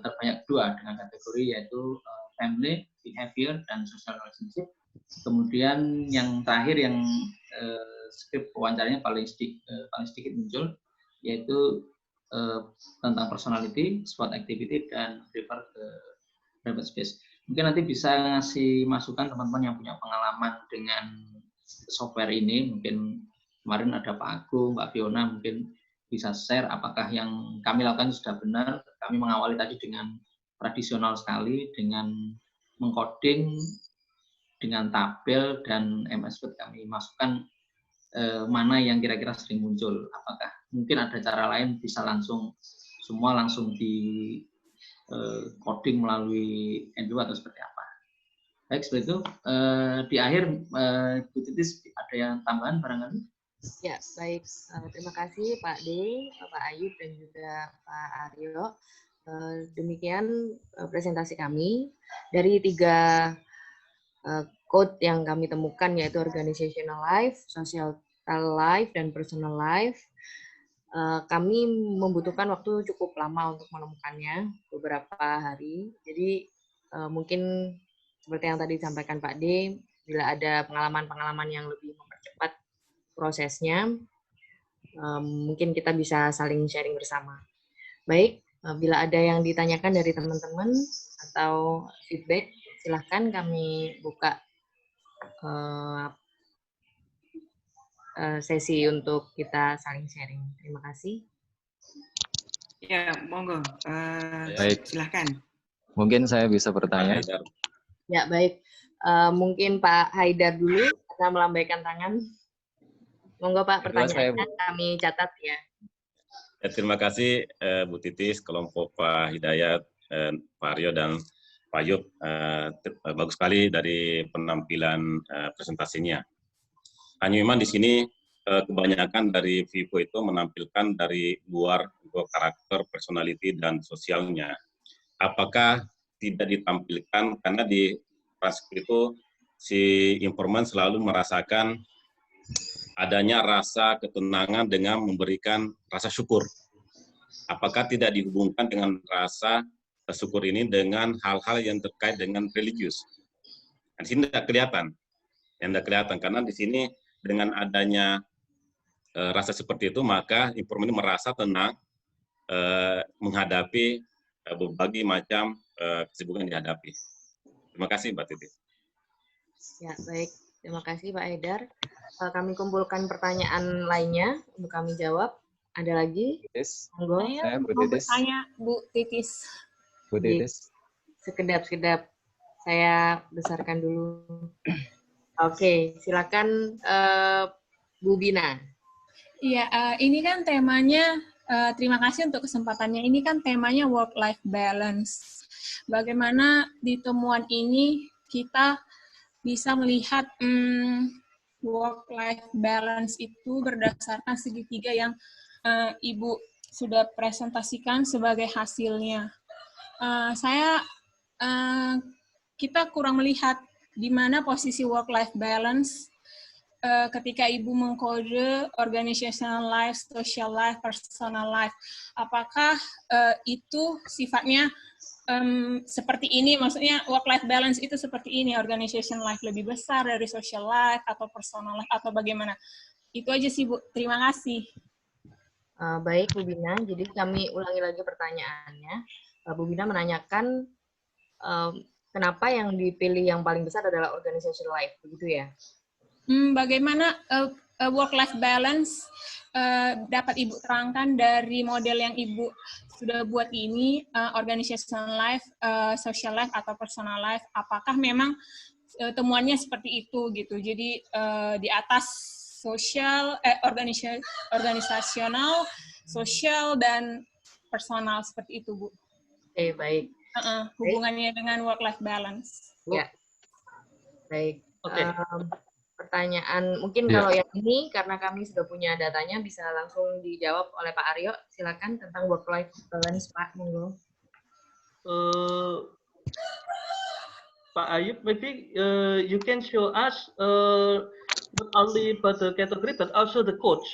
terbanyak 2 dengan kategori, yaitu family, behavior, dan social relationship. Kemudian yang terakhir yang script wawancaranya paling sedikit muncul, yaitu tentang personality, sport activity, dan prefer ke private space. Mungkin nanti bisa ngasih masukan teman-teman yang punya pengalaman dengan software ini. Mungkin kemarin ada Pak Agung, Mbak Fiona, mungkin bisa share apakah yang kami lakukan sudah benar. Kami mengawali tadi dengan tradisional sekali, dengan mengcoding, dengan tabel, dan MS Word kami masukkan mana yang kira-kira sering muncul. Apakah mungkin ada cara lain bisa langsung di coding melalui N2 atau seperti apa? Baik, seperti itu. Di akhir, Bu Titis, ada yang tambahan barangkali? Ya, baik. Terima kasih Pak D, Pak Ayub, dan juga Pak Aryo. Demikian presentasi kami. Dari 3 code yang kami temukan, yaitu organizational life, social life, dan personal life. Kami membutuhkan waktu cukup lama untuk menemukannya, beberapa hari. Jadi mungkin seperti yang tadi disampaikan Pak D, bila ada pengalaman-pengalaman yang lebih mempercepat prosesnya, mungkin kita bisa saling sharing bersama. Baik, bila ada yang ditanyakan dari teman-teman atau feedback, silahkan kami buka sesi untuk kita saling sharing. Terima kasih. Ya, monggo. Baik. Silahkan. Mungkin saya bisa bertanya. Ya, baik. Mungkin Pak Haidar dulu akan melambaikan tangan. Monggo Pak, pertanyaannya kami catat ya. Terima kasih Bu Titis, kelompok Pak Hidayat, Pak Aryo, dan Pak Ayub. Bagus sekali dari penampilan presentasinya. Hanya memang di sini kebanyakan dari Vivo itu menampilkan dari luar karakter, personality, dan sosialnya. Apakah tidak ditampilkan karena di transkrip itu si informan selalu merasakan adanya rasa ketenangan dengan memberikan rasa syukur. Apakah tidak dihubungkan dengan rasa syukur ini dengan hal-hal yang terkait dengan religius? Di sini tidak kelihatan. Yang tidak kelihatan karena di sini dengan adanya rasa seperti itu, maka informan ini merasa tenang menghadapi berbagai macam kesibukan yang dihadapi. Terima kasih, Mbak Titi. Ya, baik. Terima kasih, Pak Haidar. Kami kumpulkan pertanyaan lainnya untuk kami jawab. Ada lagi? Monggo. Saya Bu Mau Titis. bertanya, Bu Titis. Bu Titis. Sekedap-sekedap. Saya besarkan dulu. Oke, silakan Bu Bina. Iya, ini kan temanya, terima kasih untuk kesempatannya. Ini kan temanya work-life balance. Bagaimana di temuan ini kita bisa melihat work-life balance itu berdasarkan segitiga yang Ibu sudah presentasikan sebagai hasilnya. Kita kurang melihat di mana posisi work-life balance ketika Ibu mengkode organizational life, social life, personal life. Apakah itu sifatnya seperti ini, maksudnya work-life balance itu seperti ini, organization life lebih besar dari social life atau personal life, atau bagaimana? Itu aja sih, Bu. Terima kasih. Baik, Bu Bina. Jadi kami ulangi lagi pertanyaannya. Bu Bina menanyakan kenapa yang dipilih yang paling besar adalah organization life, begitu ya? Bagaimana work-life balance dapat Ibu terangkan dari model yang Ibu sudah buat ini, organizational life, social life, atau personal life, apakah memang temuannya seperti itu gitu? Jadi di atas sosial, organisasional, sosial, dan personal seperti itu, Bu. Oke, baik. Hubungannya dengan work-life balance. Ya, baik. Oke. Pertanyaan mungkin kalau yang ini karena kami sudah punya datanya bisa langsung dijawab oleh Pak Aryo. Silakan tentang work-life balance, Pak. Monggo. Pak Ayub, maybe you can show us not only about the category but also the coach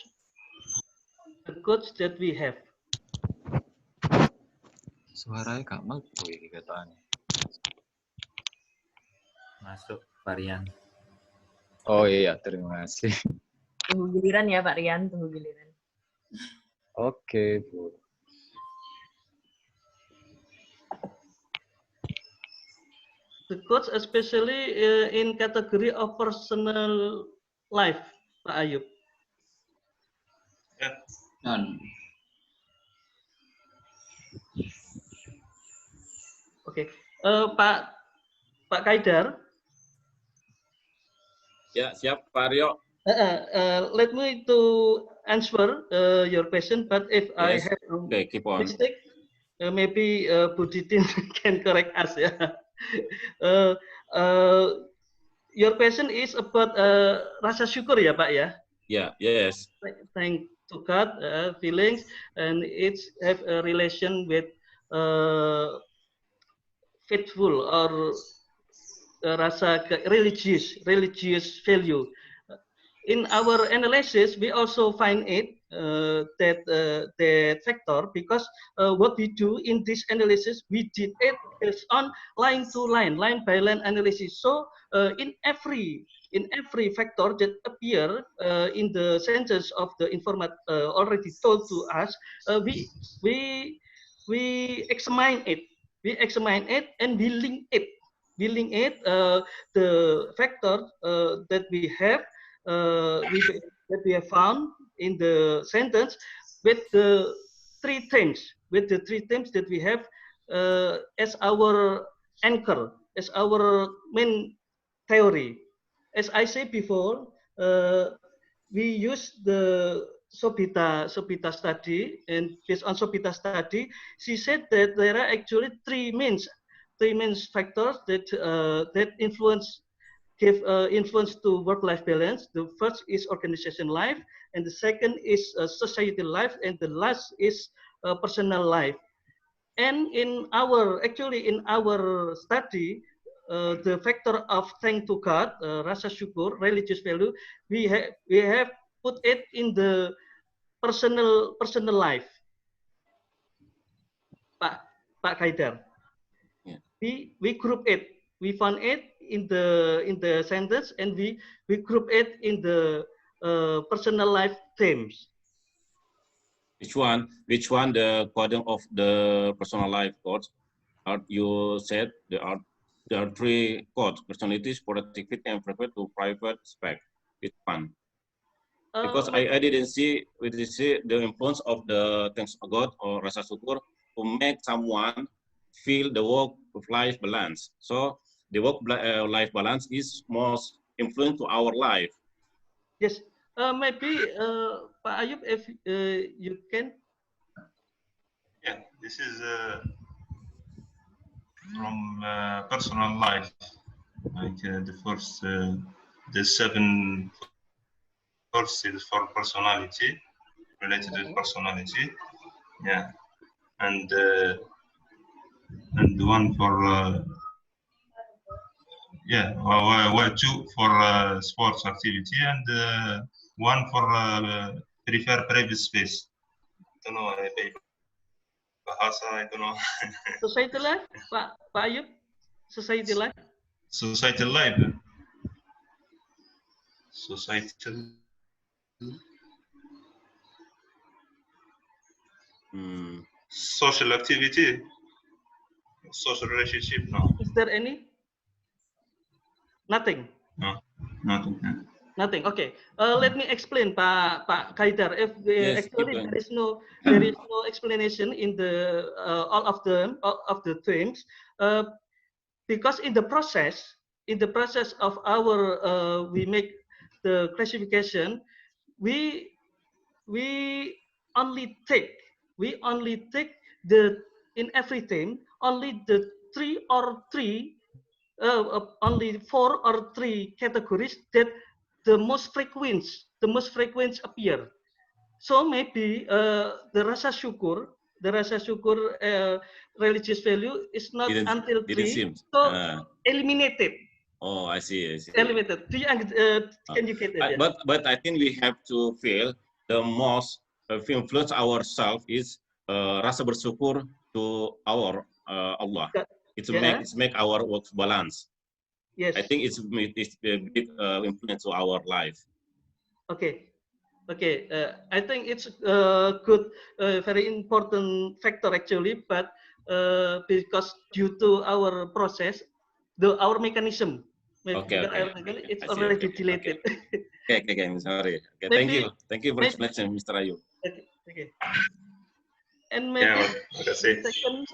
that we have. Suaranya Kak Mal, katanya. Masuk varian. Oh iya, terima kasih. Tunggu giliran ya Pak Rian, tunggu giliran. Oke, Bu. The coach especially in category of personal life, Pak Ayub. Oke, Pak Kaidar. Ya, siap, Pak Aryo. Let me to answer your question, but if I have keep on. mistake, maybe Bu Titin can correct us. Yeah. Your question is about rasa syukur ya, Pak ya? Yeah, yes. Thank to God, feelings, and it have a relation with faithful or rasa religious value. In our analysis, we also find it that factor because what we do in this analysis, we did it based on line by line analysis. So in every factor that appear in the sentence of the informant already told to us, we examine it. We examine it and we link it. The factor that we have found in the sentence with the three themes that we have as our anchor, as our main theory. As I said before, we use the Sobhita study, and based on Sobhita study, she said that there are actually three main factors that give influence to work-life balance. The first is organization life, and the second is society life, and the last is personal life. And in our study, the factor of thank to God, rasa syukur, religious value, we have put it in the personal life. Pak Kaidar. We group it. We found it in the sentence, and we group it in the personal life themes. Which one? Which one? The coding of the personal life codes? You said there are 3 codes: personalities, productivity, and private spec. Which one? Because I didn't see the influence of the thanks to God or rasa syukur to make someone feel the work-life balance. So the work-life balance is most influence to our life. Yes, maybe Pak Ayub, if you can. Yeah, this is from personal life, like the first, the 7 courses for personality, related to personality, yeah, and one for yeah, 2 for sports activity, and 1 for prefer private space. I don't know, bahasa, I don't know. Society life, Pak Ayub, society life. Society life. Societal. Social activity, social relationship. No. Is there any? Nothing. No, nothing. Nothing. Okay. Let me explain, Pak Kaidar. If Yes, actually there is no explanation in the all of the themes, because in the process of our we make the classification, we only take the in every theme only the 3 or 3 only 4 or 3 categories that the most frequent appear. So maybe the rasa syukur religious value is not until 3, so eliminated. Oh, I see. Eliminated. Can you get it? But I think we have to feel the most influence ourselves is rasa bersyukur to our Allah. It's make our work balance. Yes. I think it's a big influence to our life. Okay. I think it's a good, very important factor actually, but because due to our process, our mechanism, it's already deleted. Okay, I'm sorry. Okay, thank you for explanation, Mr. Ayub. Okay. And maybe the second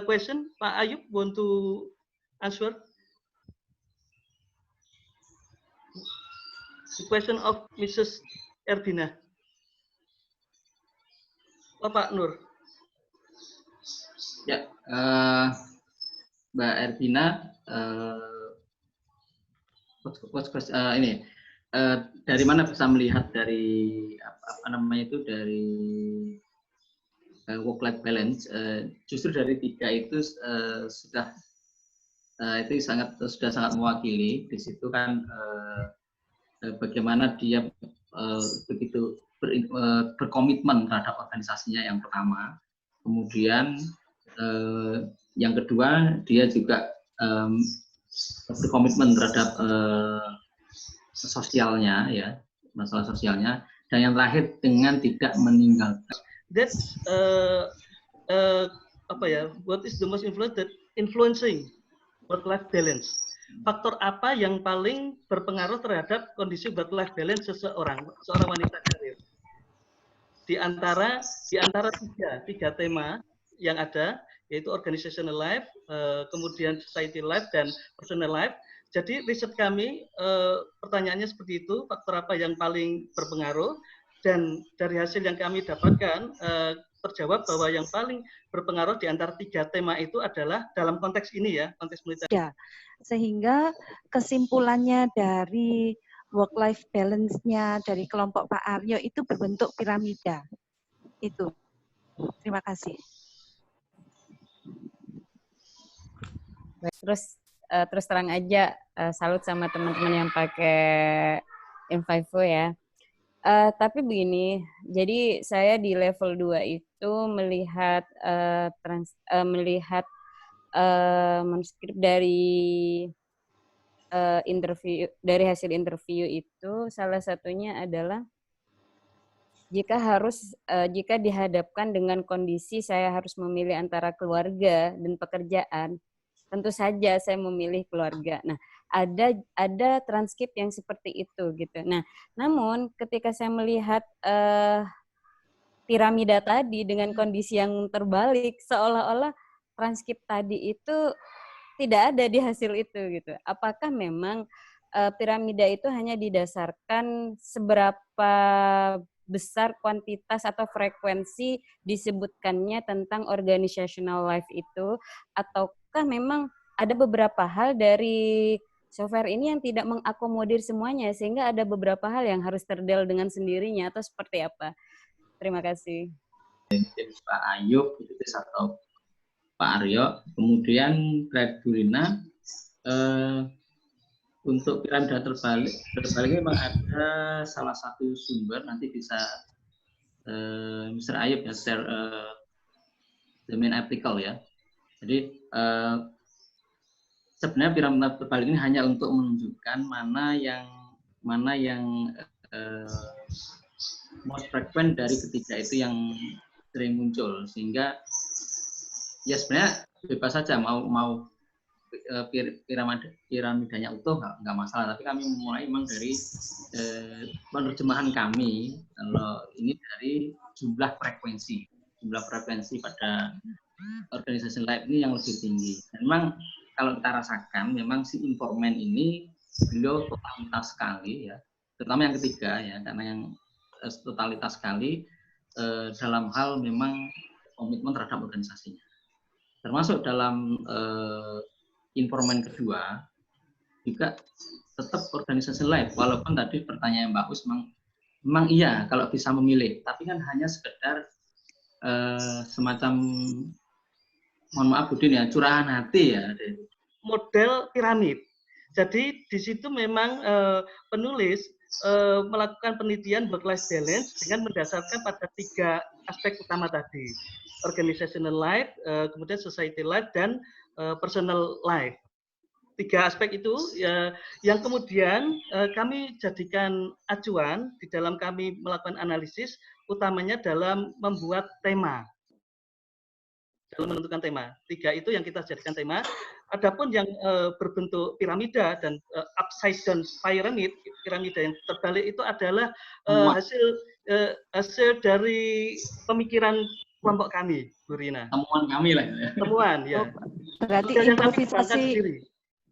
question, Pak Ayub want to answer? The question of Mrs. Erbina. Pak Nur. Ya, Mbak Erbina, ini dari mana bisa melihat dari apa namanya itu dari work life balance? Justru dari 3 itu sudah sangat mewakili. Di situ kan bagaimana dia begitu berkomitmen terhadap organisasinya yang pertama, kemudian yang kedua dia juga berkomitmen terhadap sosialnya, ya, masalah sosialnya, dan yang terakhir dengan tidak meninggalkan. That's what is the most influencing work-life balance? Faktor apa yang paling berpengaruh terhadap kondisi work-life balance seorang wanita karir? Di antara 3 tema yang ada, yaitu organizational life, kemudian society life, dan personal life. Jadi riset kami pertanyaannya seperti itu, faktor apa yang paling berpengaruh, dan dari hasil yang kami dapatkan terjawab bahwa yang paling berpengaruh di antara 3 tema itu adalah dalam konteks ini, ya, konteks militer. Ya, sehingga kesimpulannya dari work-life balance-nya dari kelompok Pak Aryo itu berbentuk piramida. Itu. Terima kasih. Terus terang aja, salut sama teman-teman yang pakai Invivo ya. Tapi begini, jadi saya di level 2 itu melihat manuskrip dari hasil interview itu salah satunya adalah jika dihadapkan dengan kondisi saya harus memilih antara keluarga dan pekerjaan, tentu saja saya memilih keluarga. Nah, ada transkrip yang seperti itu gitu. Nah, namun ketika saya melihat piramida tadi dengan kondisi yang terbalik, seolah-olah transkrip tadi itu tidak ada di hasil itu gitu. Apakah memang piramida itu hanya didasarkan seberapa besar kuantitas atau frekuensi disebutkannya tentang organizational life itu, ataukah memang ada beberapa hal dari software ini yang tidak mengakomodir semuanya sehingga ada beberapa hal yang harus terdel dengan sendirinya atau seperti apa? Terima kasih. Pak Ayub atau Pak Aryo, kemudian Greg Durina, untuk piramida terbalik memang ada salah satu sumber, nanti bisa Mr. Ayub ya share the main article ya. Jadi sebenarnya piramida terbalik ini hanya untuk menunjukkan mana yang most frequent dari ketiga itu yang sering muncul, sehingga ya sebenarnya bebas saja mau piramidanya utuh nggak masalah, tapi kami memulai memang dari penerjemahan kami kalau ini dari jumlah frekuensi pada organisasi live ini yang lebih tinggi. Dan memang kalau kita rasakan memang si informan ini beliau totalitas sekali ya, terutama yang ketiga ya, karena yang totalitas sekali dalam hal memang komitmen terhadap organisasinya, termasuk dalam informan kedua juga tetap organisasi live, walaupun tadi pertanyaan Mbak Us memang iya kalau bisa memilih, tapi kan hanya sekedar semacam, mohon maaf Budin ya, curahan hati ya, model piramid. Jadi di situ memang penulis melakukan penelitian work-life balance dengan mendasarkan pada 3 aspek utama tadi, organizational life, kemudian society life, dan personal life. 3 aspek itu yang kemudian kami jadikan acuan di dalam kami melakukan analisis, utamanya dalam membuat tema, dalam menentukan tema. 3 itu yang kita jadikan tema. Adapun yang berbentuk piramida dan upside down pyramid, piramida yang terbalik itu adalah hasil dari pemikiran kelompok kami, Bu Rina. Temuan kami lah ya. Temuan ya. Berarti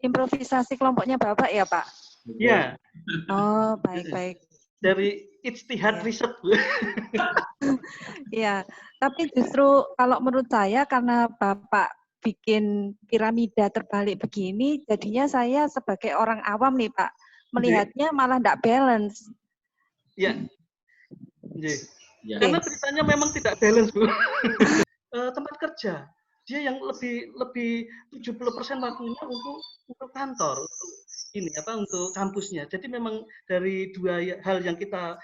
improvisasi kelompoknya Bapak ya, Pak? Ya. Oh, baik-baik. Dari ijtihad riset. Iya, tapi justru kalau menurut saya karena Bapak bikin piramida terbalik begini, jadinya saya sebagai orang awam nih Pak, melihatnya malah tidak balance. Ya. Karena ceritanya memang tidak balance, Bu. Tempat kerja, dia yang lebih 70% waktunya untuk kantor, untuk kampusnya. Jadi memang dari 2 hal yang kita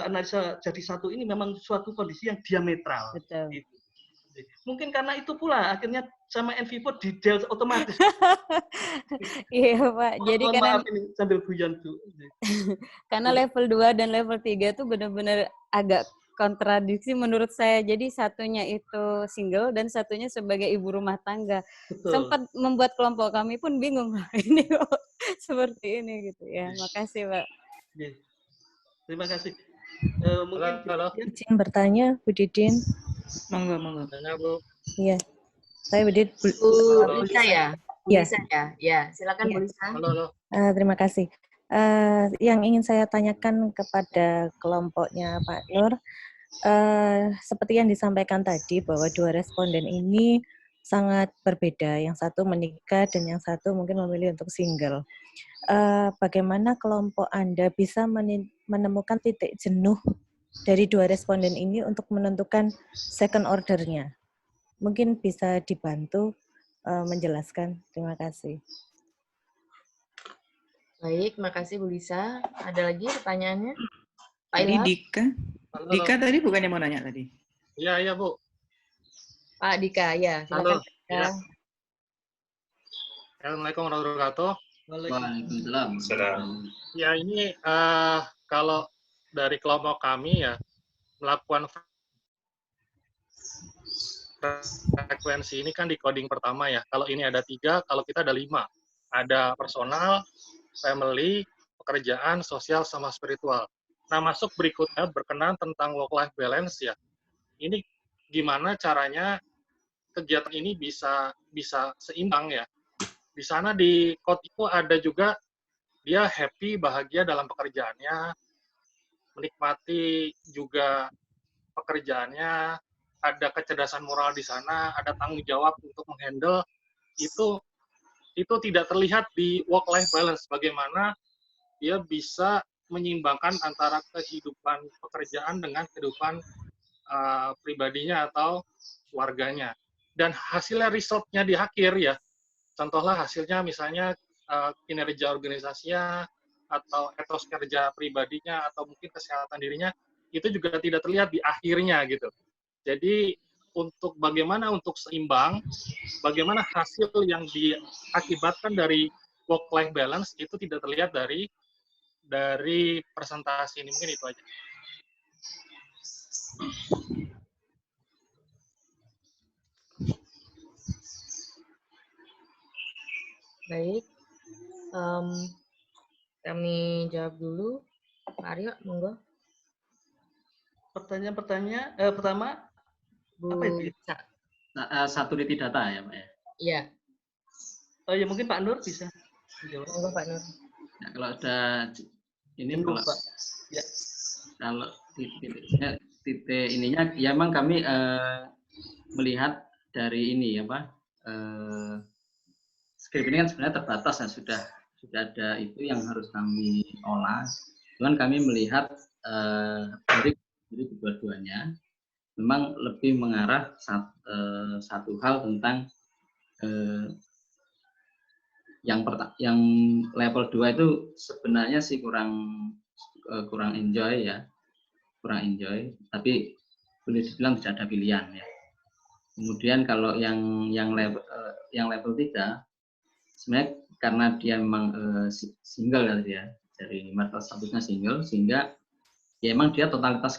analisa jadi satu ini memang suatu kondisi yang diametral. Betul. Gitu. Mungkin karena itu pula akhirnya sama Envivo di delete otomatis. Iya Pak. Jadi maaf ini sambil guyon tuh. Karena level 2 dan level 3 tuh benar-benar agak kontradiksi menurut saya. Jadi satunya itu single dan satunya sebagai ibu rumah tangga. Betul. Sempat membuat kelompok kami pun bingung ini kok seperti ini gitu ya. Makasih Pak. Terima kasih. Mungkin izin bertanya Bu Didin. Monggo. Tanya Bu. Iya. Saya Bu Didin. Bu Lisa ya? Bu Lisa ya? Ya, silakan Bu Lisa. Halo. Terima kasih. Yang ingin saya tanyakan kepada kelompoknya Pak Nur, seperti yang disampaikan tadi bahwa 2 responden ini sangat berbeda. Yang satu menikah dan yang satu mungkin memilih untuk single. Bagaimana kelompok Anda bisa menemukan titik jenuh dari 2 responden ini untuk menentukan second order-nya? Mungkin bisa dibantu menjelaskan. Terima kasih. Baik, makasih Bu Lisa. Ada lagi pertanyaannya? Pak Tadi Ilham? Dika tadi bukannya mau nanya tadi? Iya Bu. Pak Dika, ya silakan. Halo. Ya. Assalamualaikum warahmatullahi wabarakatuh. Waalaikumsalam. Ya ini kalau dari kelompok kami ya melakukan frekuensi ini kan di coding pertama ya. Kalau ini ada 3, kalau kita ada 5. Ada personal, family, pekerjaan, sosial, sama spiritual. Nah, masuk berikutnya berkenan tentang work-life balance ya. Ini gimana caranya kegiatan ini bisa seimbang ya. Di sana di code itu ada juga dia happy, bahagia dalam pekerjaannya, menikmati juga pekerjaannya, ada kecerdasan moral di sana, ada tanggung jawab untuk menghandle, itu tidak terlihat di work-life balance. Bagaimana dia bisa menyeimbangkan antara kehidupan pekerjaan dengan kehidupan pribadinya atau keluarganya. Dan hasilnya, resultnya di akhir ya, contohlah hasilnya misalnya kinerja organisasinya, atau etos kerja pribadinya, atau mungkin kesehatan dirinya, itu juga tidak terlihat di akhirnya gitu. Jadi untuk bagaimana untuk seimbang, bagaimana hasil yang diakibatkan dari work-life balance itu tidak terlihat dari presentasi ini. Mungkin itu aja. Baik, kami jawab dulu. Pak Aryo, monggo. Pertanyaan pertama, Bu apa itu? Saturity data ya, Pak ya? Iya. Oh ya, mungkin Pak Nur bisa menjawab. Monggo Pak Nur. Nah, kalau ada ini Monggo, kalau Pak. Ya. Kalau titik ininya ya memang kami melihat dari ini ya Pak, skrip ini kan sebenarnya terbatas ya, sudah ada itu yang harus kami olah. Cuman kami melihat dari kedua-duanya memang lebih mengarah satu hal tentang yang level 2 itu sebenarnya sih kurang enjoy ya, tapi boleh dibilang tidak ada pilihan ya. Kemudian kalau yang level 3 sebenarnya karena dia memang single ya, dari market statusnya single, sehingga ya emang dia totalitas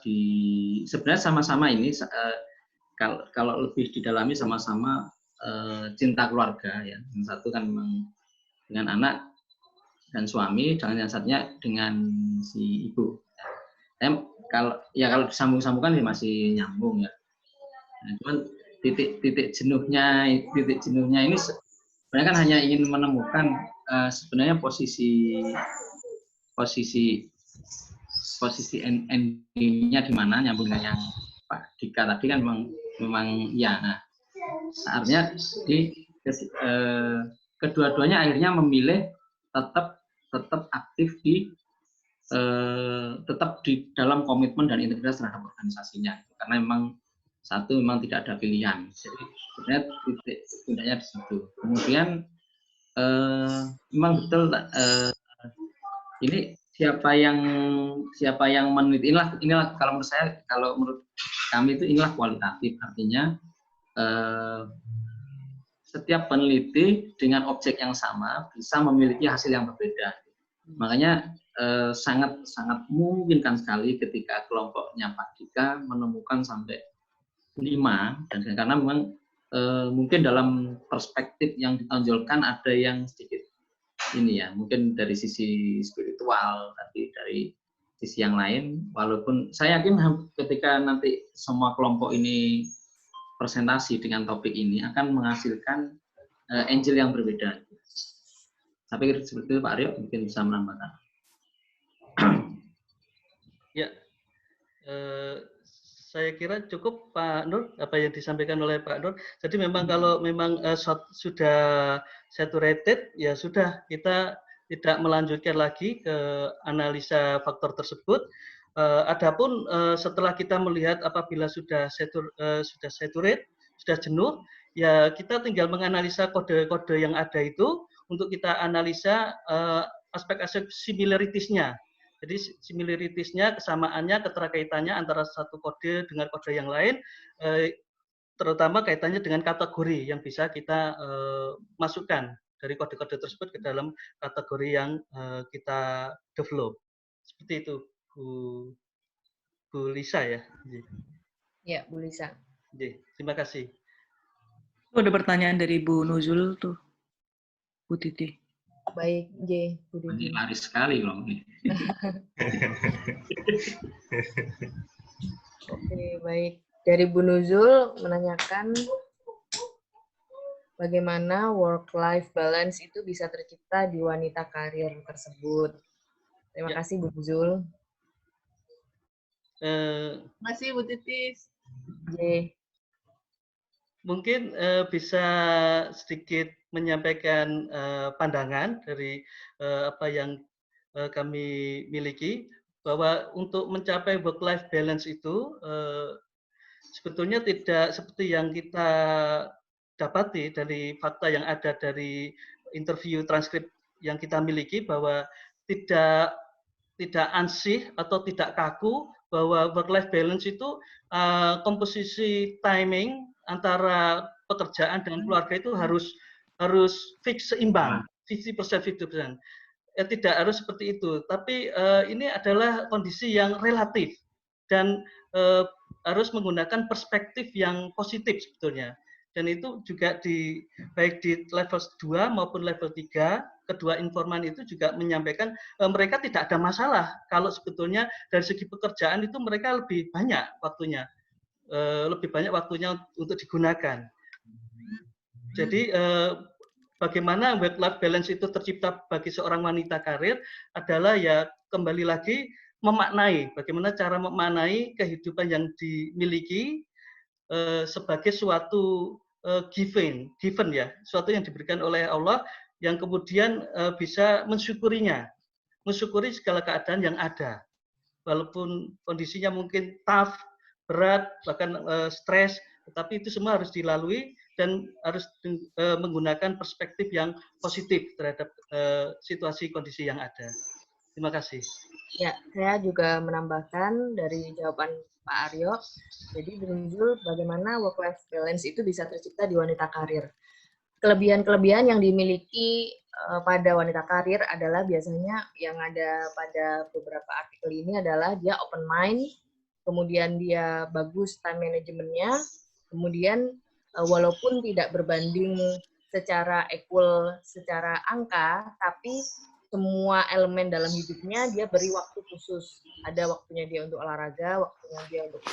di sebenarnya sama-sama ini kalau lebih didalami sama-sama cinta keluarga ya. Yang satu kan memang dengan anak dan suami, dan yang satunya dengan si ibu. Kalau disambung-sambungkan masih nyambung ya. Nah, cuman titik jenuhnya ini sebenarnya kan hanya ingin menemukan sebenarnya posisi endingnya di mana, nyambung dengan yang Pak Dika tadi kan memang ya. Nah, artinya kedua-duanya akhirnya memilih tetap aktif tetap di dalam komitmen dan integritas terhadap organisasinya, karena memang tidak ada pilihan. Jadi sebenarnya titik pindahnya di situ. Kemudian memang betul ini siapa yang meneliti, inilah kalau menurut kami itu inilah kualitatif, artinya setiap peneliti dengan objek yang sama bisa memiliki hasil yang berbeda. Makanya sangat memungkinkan sekali ketika kelompoknya Pak Dika menemukan sampai 5, dan karena memang mungkin dalam perspektif yang ditonjolkan ada yang sedikit ini ya, mungkin dari sisi spiritual, tapi dari sisi yang lain, walaupun saya yakin ketika nanti semua kelompok ini presentasi dengan topik ini akan menghasilkan angel yang berbeda. Tapi seperti itu Pak Aryo mungkin bisa menambahkan. Ya, saya kira cukup Pak Nur apa yang disampaikan oleh Pak Nur. Jadi memang kalau memang sudah saturated ya sudah, kita tidak melanjutkan lagi ke analisa faktor tersebut. Adapun setelah kita melihat apabila sudah saturate, sudah jenuh, ya kita tinggal menganalisa kode-kode yang ada itu untuk kita analisa aspek-aspek similarities-nya. Jadi similarities-nya, kesamaannya, keterkaitannya antara satu kode dengan kode yang lain, terutama kaitannya dengan kategori yang bisa kita masukkan dari kode-kode tersebut ke dalam kategori yang kita develop. Seperti itu, Bu Lisa ya. Ya, Bu Lisa. Terima kasih. Ada pertanyaan dari Bu Nuzul tuh, Bu Titi. Baik, J. Bu Titi. Laris sekali loh ini. Oke, baik. Dari Bu Nuzul menanyakan bagaimana work-life balance itu bisa tercipta di wanita karir tersebut. Terima kasih Bu Nuzul. Terima kasih Bu Titis. Mungkin bisa sedikit menyampaikan pandangan dari apa yang kami miliki, bahwa untuk mencapai work-life balance itu sebetulnya tidak seperti yang kita dapati dari fakta yang ada dari interview transkrip yang kita miliki, bahwa tidak ansih atau tidak kaku, bahwa work-life balance itu komposisi timing antara pekerjaan dengan keluarga itu harus fix seimbang, 50% 50%. Tidak harus seperti itu, tapi ini adalah kondisi yang relatif dan harus menggunakan perspektif yang positif sebetulnya. Dan itu juga baik di level 2 maupun level 3, kedua informan itu juga menyampaikan mereka tidak ada masalah kalau sebetulnya dari segi pekerjaan itu mereka lebih banyak waktunya untuk digunakan. Jadi bagaimana work-life balance itu tercipta bagi seorang wanita karir adalah ya kembali lagi memaknai, bagaimana cara memaknai kehidupan yang dimiliki sebagai suatu given ya, suatu yang diberikan oleh Allah yang kemudian bisa mensyukurinya, mensyukuri segala keadaan yang ada, walaupun kondisinya mungkin tough, berat, bahkan stres, tetapi itu semua harus dilalui dan harus menggunakan perspektif yang positif terhadap situasi kondisi yang ada. Terima kasih. Ya, saya juga menambahkan dari jawaban Pak Aryo. Jadi menunjuk bagaimana work-life balance itu bisa tercipta di wanita karir. Kelebihan-kelebihan yang dimiliki pada wanita karir adalah biasanya yang ada pada beberapa artikel ini adalah dia open mind, kemudian dia bagus time manajemennya, kemudian walaupun tidak berbanding secara equal, secara angka, tapi semua elemen dalam hidupnya dia beri waktu khusus. Ada waktunya dia untuk olahraga, waktunya dia untuk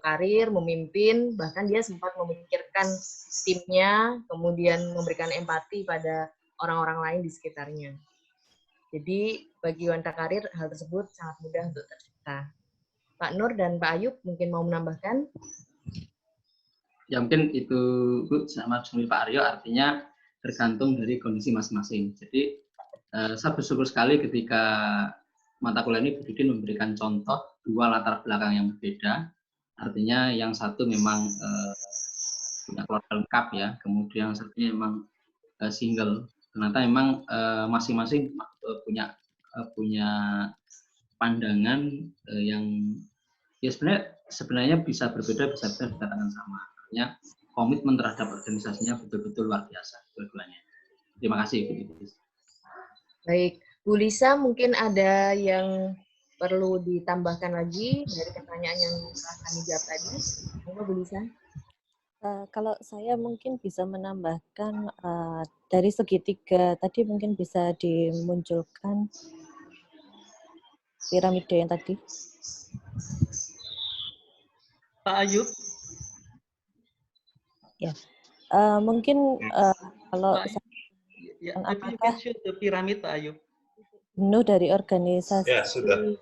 karir, memimpin, bahkan dia sempat memikirkan timnya, kemudian memberikan empati pada orang-orang lain di sekitarnya. Jadi bagi wanita karir hal tersebut sangat mudah untuk tercipta. Pak Nur dan Pak Ayub mungkin mau menambahkan? Ya mungkin itu Bu sama Pak Aryo, artinya tergantung dari kondisi masing-masing. Jadi saya bersyukur sekali ketika mata kuliah ini Bu Didin memberikan contoh dua latar belakang yang berbeda. Artinya yang satu memang punya keluarga lengkap ya, kemudian yang satunya memang single. Ternyata memang masing-masing punya pandangan yang ya sebenarnya bisa berbeda, bisa dikatakan sama. Artinya komitmen terhadap organisasinya betul-betul luar biasa dua-duanya. Terima kasih Bu Didin. Baik, Bu Lisa mungkin ada yang perlu ditambahkan lagi dari pertanyaan yang telah kami jawab tadi. Monggo Bu Lisa. Kalau saya mungkin bisa menambahkan dari segitiga tadi mungkin bisa dimunculkan piramida yang tadi. Pak Ayub. Ya, mungkin kalau ya, apakah piramid Pak Ayub? Penuh dari organisasi, ya, sudah.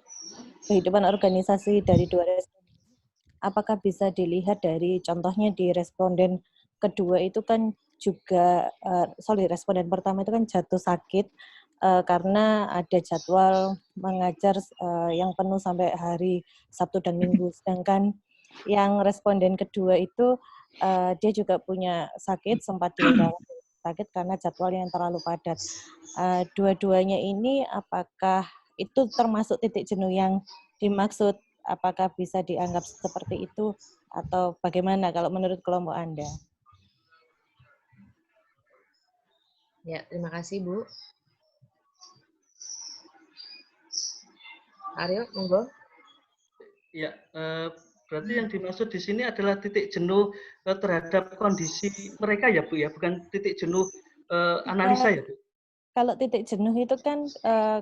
Kehidupan organisasi dari dua responden, apakah bisa dilihat dari contohnya di responden kedua itu kan juga, responden pertama itu kan jatuh sakit karena ada jadwal mengajar yang penuh sampai hari Sabtu dan Minggu, sedangkan yang responden kedua itu dia juga punya sakit, sempat dirawat sakit karena jadwalnya yang terlalu padat. Dua-duanya ini apakah itu termasuk titik jenuh yang dimaksud? Apakah bisa dianggap seperti itu atau bagaimana kalau menurut kelompok Anda? Ya, terima kasih Bu. Aryo, monggo. Ya, berarti yang dimaksud di sini adalah titik jenuh terhadap kondisi mereka ya Bu ya, bukan titik jenuh analisa ya Bu? Kalau titik jenuh itu kan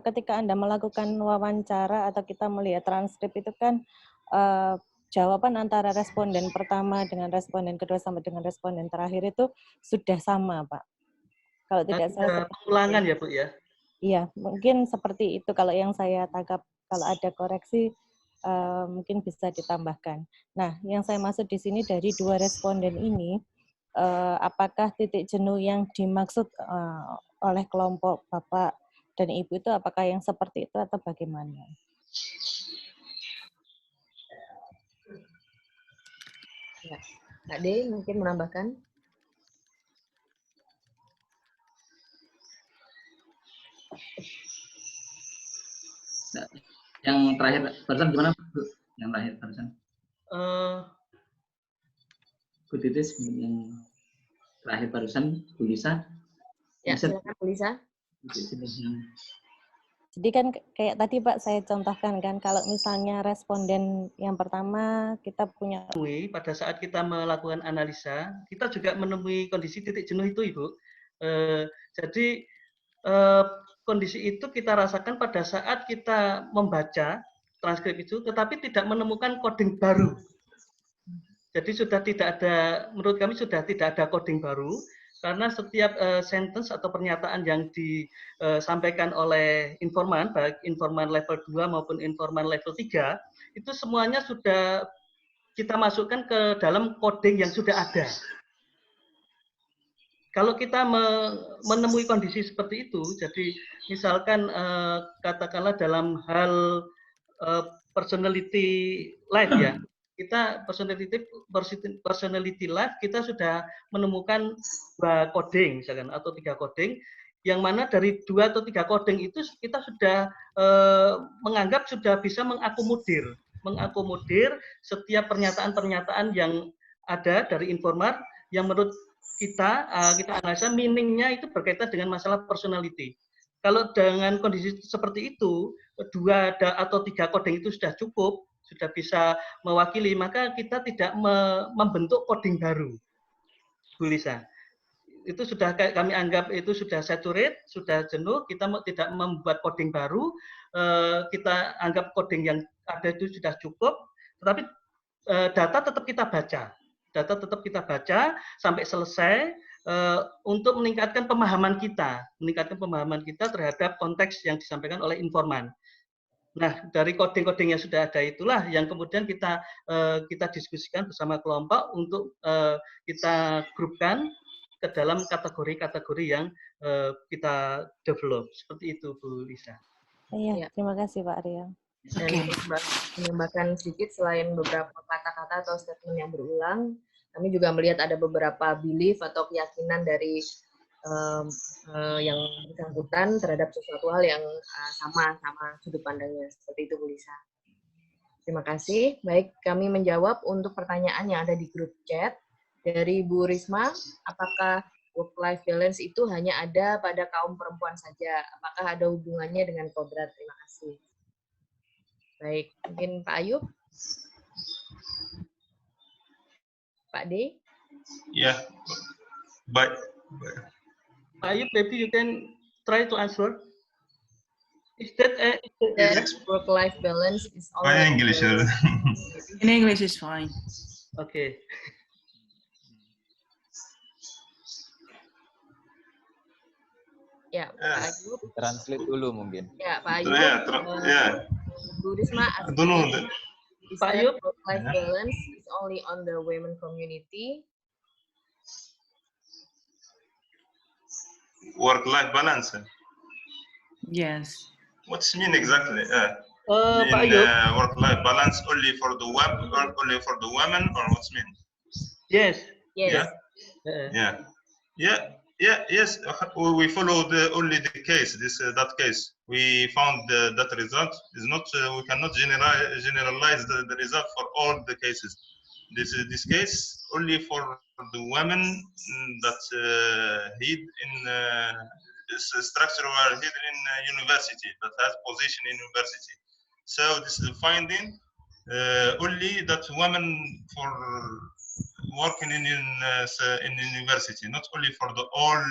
ketika Anda melakukan wawancara atau kita melihat transkrip itu kan jawaban antara responden pertama dengan responden kedua sampai dengan responden terakhir itu sudah sama, Pak. Kalau tidak salah pengulangan ya Bu ya? Iya, mungkin seperti itu kalau yang saya tangkap. Kalau ada koreksi mungkin bisa ditambahkan. Nah, yang saya maksud di sini dari 2 responden ini, apakah titik jenuh yang dimaksud oleh kelompok Bapak dan Ibu itu apakah yang seperti itu atau bagaimana? Ya, Kak D mungkin menambahkan. Nah, yang terakhir barusan gimana Bu? Yang terakhir barusan? Bu Titis, yang terakhir barusan Bu Lisa. Ya, silakan Bu Lisa. Jadi kan kayak tadi Pak saya contohkan kan, kalau misalnya responden yang pertama kita punya pada saat kita melakukan analisa, kita juga menemui kondisi titik jenuh itu Ibu. Jadi kondisi itu kita rasakan pada saat kita membaca transkrip itu, tetapi tidak menemukan coding baru. Jadi sudah tidak ada, menurut kami sudah tidak ada coding baru, karena setiap sentence atau pernyataan yang disampaikan oleh informan, baik informan level 2 maupun informan level 3, itu semuanya sudah kita masukkan ke dalam coding yang sudah ada. Kalau kita menemui kondisi seperti itu, jadi misalkan katakanlah dalam hal personality life ya, kita personality life kita sudah menemukan 2 coding misalkan atau 3 coding, yang mana dari 2 atau 3 coding itu kita sudah menganggap sudah bisa mengakomodir setiap pernyataan-pernyataan yang ada dari informan yang menurut kita analisa meaning-nya itu berkaitan dengan masalah personality. Kalau dengan kondisi seperti itu, 2 atau 3 coding itu sudah cukup, sudah bisa mewakili, maka kita tidak membentuk coding baru, Bu Lisa. Itu sudah kami anggap itu sudah saturate, sudah jenuh, kita tidak membuat coding baru, kita anggap coding yang ada itu sudah cukup, tetapi data tetap kita baca. Data tetap kita baca sampai selesai untuk meningkatkan pemahaman kita terhadap konteks yang disampaikan oleh informan. Nah, dari coding-coding yang sudah ada itulah yang kemudian kita diskusikan bersama kelompok untuk kita grupkan ke dalam kategori-kategori yang kita develop. Seperti itu, Bu Lisa. Iya, terima kasih Pak Aryo. Dan menambahkan sedikit, selain beberapa kata-kata atau statement yang berulang, kami juga melihat ada beberapa belief atau keyakinan dari yang bersangkutan terhadap sesuatu hal yang sama sudut pandangnya. Seperti itu Bu Lisa. Terima kasih. Baik, kami menjawab untuk pertanyaan yang ada di grup chat. Dari Bu Risma, apakah work-life balance itu hanya ada pada kaum perempuan saja? Apakah ada hubungannya dengan kodrat? Terima kasih. Baik, mungkin Pak Ayub? Pak D? Yeah, but Pak Ayub, maybe you can try to answer. Is that work-life balance is only English? In English is fine. Okay. Ya, Pak Ayub. Translate dulu mungkin. Ya, Pak Ayub. Bu Risma, Pak Ayub, work-life balance is only on the women community. Work-life balance. Yes. What's mean exactly? Pak Ayub. Work-life balance only for the women, or only for the women, or what's mean? Yes. Yes. Yes. We followed only the case. That case. We found that result is not. We cannot generalize the result for all the cases. this case only for the women that hid in this structure were hidden in university, that has position in university. So this is the finding only that women for working in university, not only for the all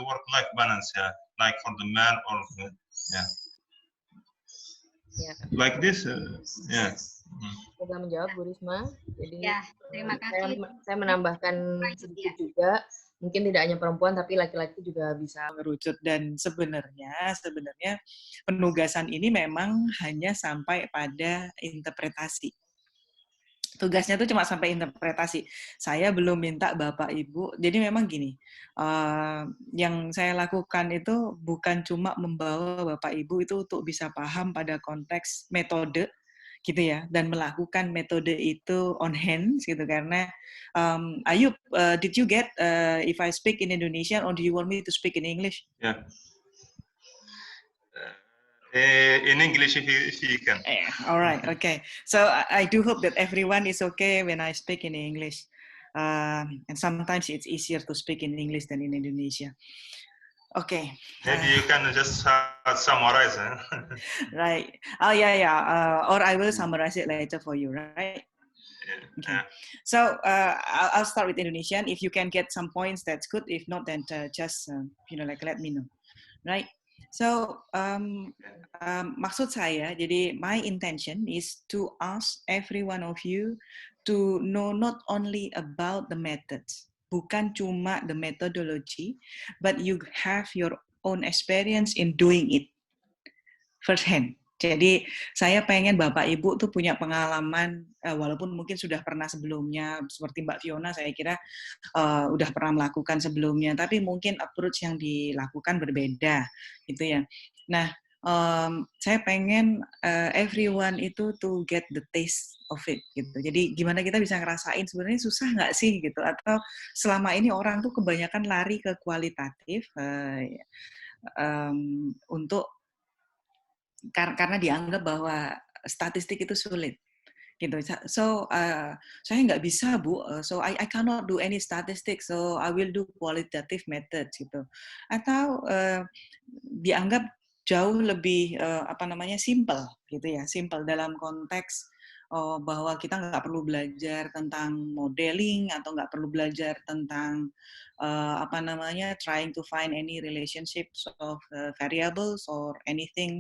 work-life balance, yeah, like for the man or yeah. Ya. Like this, yeah. Sudah menjawab Bu Risma. Jadi ya, terima kasih. Saya menambahkan sedikit juga. Mungkin tidak hanya perempuan, tapi laki-laki juga bisa mengerucut. Dan sebenarnya penugasan ini memang hanya sampai pada interpretasi. Tugasnya tuh cuma sampai interpretasi. Saya belum minta Bapak Ibu. Jadi memang gini, yang saya lakukan itu bukan cuma membawa Bapak Ibu itu untuk bisa paham pada konteks metode, gitu ya, dan melakukan metode itu on hands gitu, karena Ayub, did you get if I speak in Indonesian or do you want me to speak in English? Yeah. In English if you can. All right, okay. So I do hope that everyone is okay when I speak in English. And sometimes it's easier to speak in English than in Indonesia. Okay. Maybe you can just summarize. Huh? Right. Oh, yeah. Or I will summarize it later for you, right? Okay. So I'll start with Indonesian. If you can get some points, that's good. If not, then just let me know, right? So maksud saya, jadi my intention is to ask every one of you to know not only about the methods, bukan cuma the methodology, but you have your own experience in doing it first hand. Jadi saya pengen Bapak Ibu tuh punya pengalaman, walaupun mungkin sudah pernah sebelumnya, seperti Mbak Fiona saya kira udah pernah melakukan sebelumnya, tapi mungkin approach yang dilakukan berbeda, gitu ya. Nah, saya pengen everyone itu to get the taste of it, gitu. Jadi gimana kita bisa ngerasain sebenarnya susah nggak sih, gitu, atau selama ini orang tuh kebanyakan lari ke kualitatif untuk karena dianggap bahwa statistik itu sulit, gitu. So saya nggak bisa, Bu. So I cannot do any statistics. So I will do qualitative methods, gitu. Atau dianggap jauh lebih simple, gitu ya. Simple dalam konteks bahwa kita nggak perlu belajar tentang modeling atau nggak perlu belajar tentang trying to find any relationships of variables or anything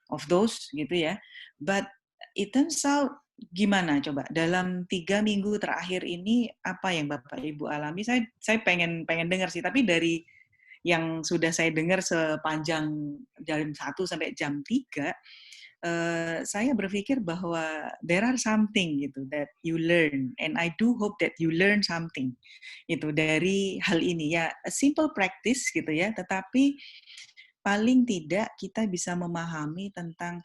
of those, gitu ya. But it turns out gimana coba dalam 3 minggu terakhir ini apa yang Bapak Ibu alami? Saya pengen dengar sih, tapi dari yang sudah saya dengar sepanjang jam 1 sampai jam 3, saya berpikir bahwa there are something gitu that you learn, and I do hope that you learn something itu dari hal ini ya, a simple practice gitu ya, tetapi paling tidak kita bisa memahami tentang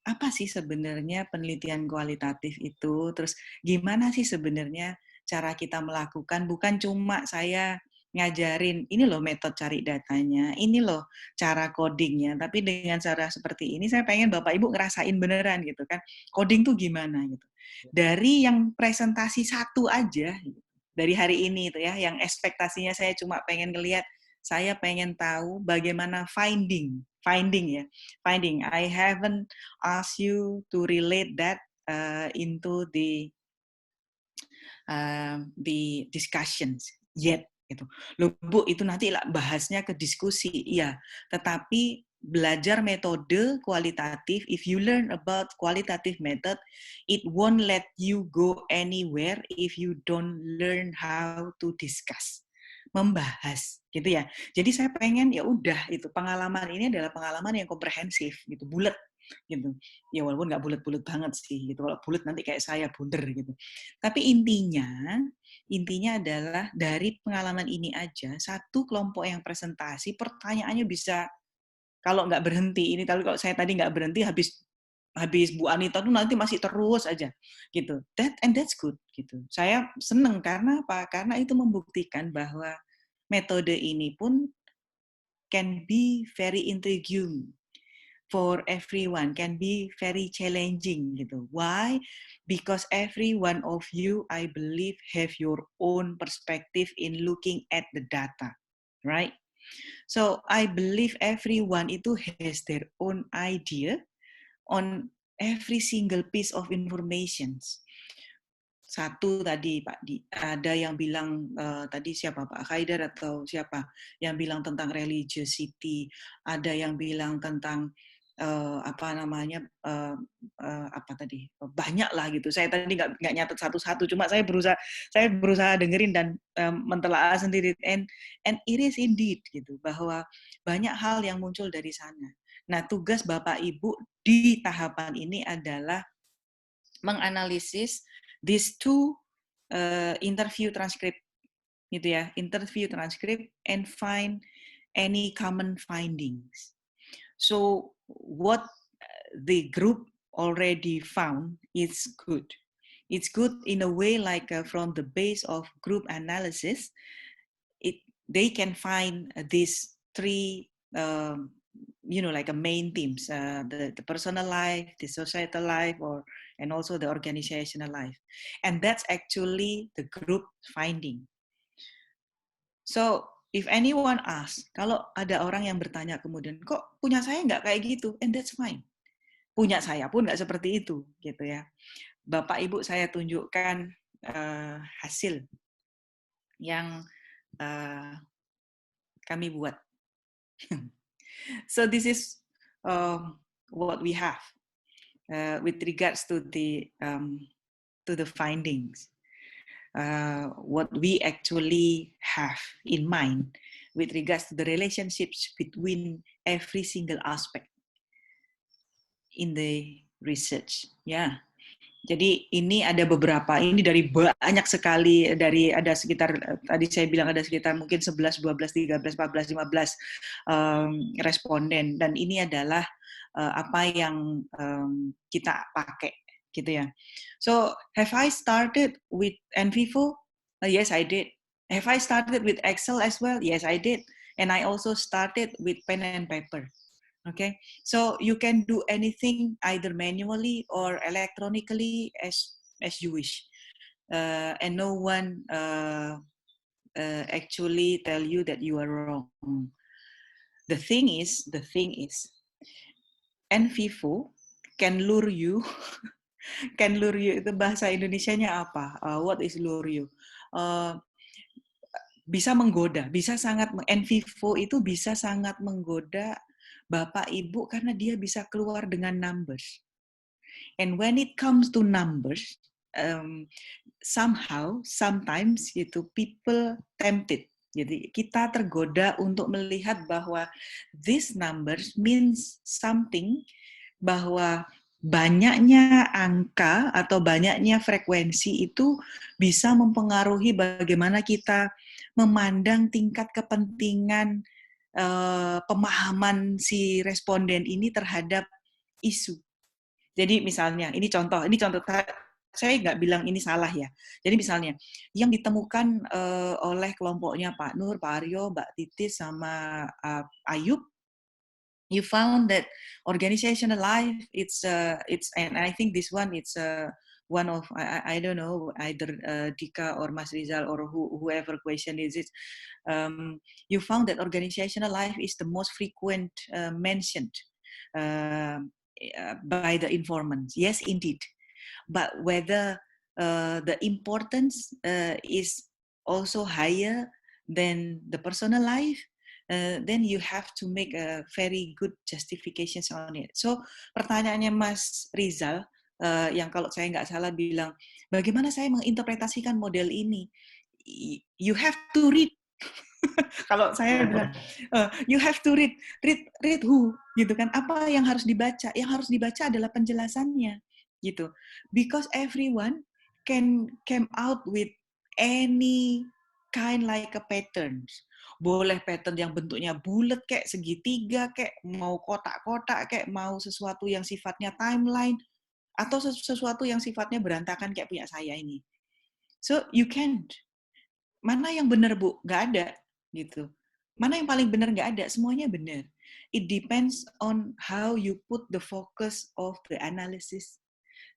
apa sih sebenarnya penelitian kualitatif itu, terus gimana sih sebenarnya cara kita melakukan, bukan cuma saya ngajarin, ini loh metode cari datanya, ini loh cara codingnya, tapi dengan cara seperti ini saya pengen Bapak Ibu ngerasain beneran gitu kan, coding tuh gimana gitu. Dari yang presentasi 1 aja, dari hari ini itu ya, yang ekspektasinya saya cuma pengen ngelihat, saya pengen tahu bagaimana finding. I haven't asked you to relate that into the discussions yet. Gitu. Loh, Bu, itu nanti bahasnya ke diskusi, iya. Tetapi belajar metode kualitatif, if you learn about qualitative method, it won't let you go anywhere if you don't learn how to discuss, membahas, gitu ya. Jadi saya pengen ya udah itu pengalaman ini adalah pengalaman yang komprehensif, gitu, bulat. Gitu. Ya walaupun nggak bulat-bulat banget sih, gitu. Kalau bulat nanti kayak saya bunder gitu. Tapi intinya adalah dari pengalaman ini aja, satu kelompok yang presentasi pertanyaannya bisa kalau nggak berhenti ini, kalau saya tadi nggak berhenti habis Bu Anita tuh nanti masih terus aja gitu. That's good gitu. Saya seneng karena apa? Karena itu membuktikan bahwa metode ini pun can be very intriguing. for everyone can be very challenging gitu. Why? Because every one of you, I believe, have your own perspective in looking at the data, right? So I believe everyone itu has their own idea on every single piece of information. Satu tadi Pak Di, ada yang bilang tadi siapa Pak Haidar atau siapa yang bilang tentang religiosity, ada yang bilang tentang apa namanya apa tadi, banyak lah gitu. Saya tadi nggak nyatet satu-satu, cuma saya berusaha dengerin dan mentelaah sendiri. And it is indeed gitu, bahwa banyak hal yang muncul dari sana. Nah, tugas Bapak Ibu di tahapan ini adalah menganalisis these two interview transcript gitu ya, interview transcript and find any common findings. So what the group already found is good. It's good in a way like from the base of group analysis, they can find these three like a main themes, the personal life, the societal life, and also the organizational life. And that's actually the group finding. So, if anyone asks, kalau ada orang yang bertanya kemudian, kok punya saya nggak kayak gitu? And that's fine. Punya saya pun nggak seperti itu, gitu ya. Bapak Ibu saya tunjukkan hasil yang kami buat. So this is what we have with regards to the findings. What we actually have in mind with regards to the relationships between every single aspect in the research. Ya, jadi ini ada beberapa, ini dari banyak sekali, dari ada sekitar, tadi saya bilang ada sekitar mungkin 11, 12, 13, 14, 15 responden, dan ini adalah apa yang kita pakai, gitu ya. So, have I started with NVivo? Yes, I did. Have I started with Excel as well? Yes, I did. And I also started with pen and paper. Okay, so you can do anything either manually or electronically as you wish, and no one actually tell you that you are wrong. The thing is, NVivo can lure you. Can lure you itu bahasa Indonesianya apa? What is lure you? Bisa menggoda, bisa sangat NVivo itu bisa sangat menggoda Bapak Ibu karena dia bisa keluar dengan numbers. And when it comes to numbers, sometimes itu people tempted. Jadi kita tergoda untuk melihat bahwa these numbers means something, bahwa banyaknya angka atau banyaknya frekuensi itu bisa mempengaruhi bagaimana kita memandang tingkat kepentingan pemahaman si responden ini terhadap isu. Jadi misalnya, ini contoh saya nggak bilang ini salah ya. Jadi misalnya, yang ditemukan oleh kelompoknya Pak Nur, Pak Aryo, Mbak Titis, sama Ayub, you found that organizational life, it's and I think this one it's one of I don't know, either Dika or Mas Rizal or whoever question is it. You found that organizational life is the most frequent mentioned by the informants. Yes, indeed. But whether the importance is also higher than the personal life, then you have to make a very good justifications on it. So pertanyaannya Mas Rizal, yang kalau saya nggak salah bilang, bagaimana saya menginterpretasikan model ini? You have to read. Kalau saya bilang, you have to read who, gitu kan? Apa yang harus dibaca? Yang harus dibaca adalah penjelasannya, gitu. Because everyone can come out with any kind like a patterns. Boleh pattern yang bentuknya bulat, kayak segitiga, kayak mau kotak-kotak, kayak mau sesuatu yang sifatnya timeline, atau sesuatu yang sifatnya berantakan kayak punya saya ini. So you can't. Mana yang benar, Bu? Nggak ada, gitu. Mana yang paling benar? Nggak ada, semuanya benar. It depends on how you put the focus of the analysis.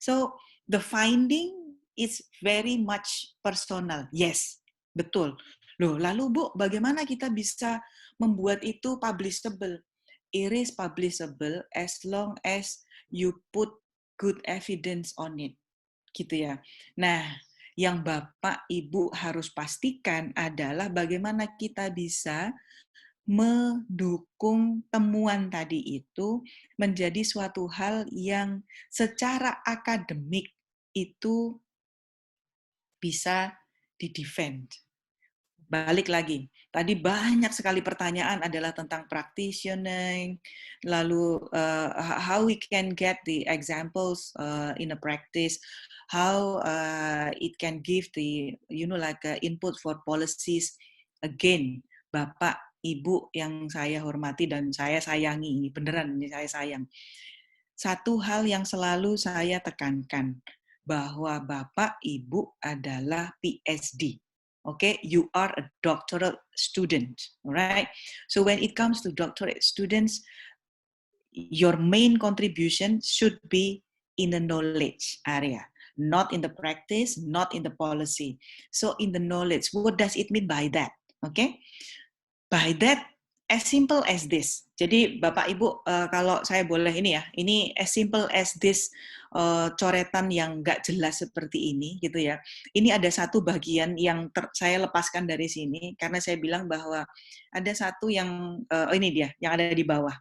So the finding is very much personal. Yes, betul. Loh, lalu Bu, bagaimana kita bisa membuat itu publishable? It is publishable as long as you put good evidence on it. Gitu ya. Nah, yang Bapak Ibu harus pastikan adalah bagaimana kita bisa mendukung temuan tadi itu menjadi suatu hal yang secara akademik itu bisa di-defend. Balik lagi, tadi banyak sekali pertanyaan adalah tentang practitioning, lalu how we can get the examples in a practice, how it can give the input for policies. Again, Bapak, Ibu yang saya hormati dan saya sayangi, ini beneran ini saya sayang. Satu hal yang selalu saya tekankan, bahwa Bapak, Ibu adalah PhD. Okay, you are a doctoral student, alright? So when it comes to doctorate students, your main contribution should be in the knowledge area, not in the practice, not in the policy. So in the knowledge, what does it mean by that? Okay, by that, as simple as this. Jadi Bapak Ibu, kalau saya boleh ini as simple as this coretan yang nggak jelas seperti ini, gitu ya. Ini ada satu bagian yang saya lepaskan dari sini karena saya bilang bahwa ada satu yang ini dia, yang ada di bawah.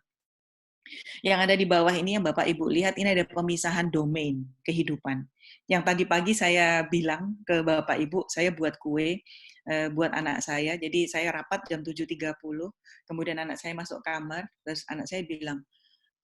Yang ada di bawah ini yang Bapak Ibu lihat, ini ada pemisahan domain kehidupan. Yang tadi pagi saya bilang ke Bapak Ibu, saya buat kue buat anak saya. Jadi saya rapat jam 7.30, kemudian anak saya masuk kamar, terus anak saya bilang,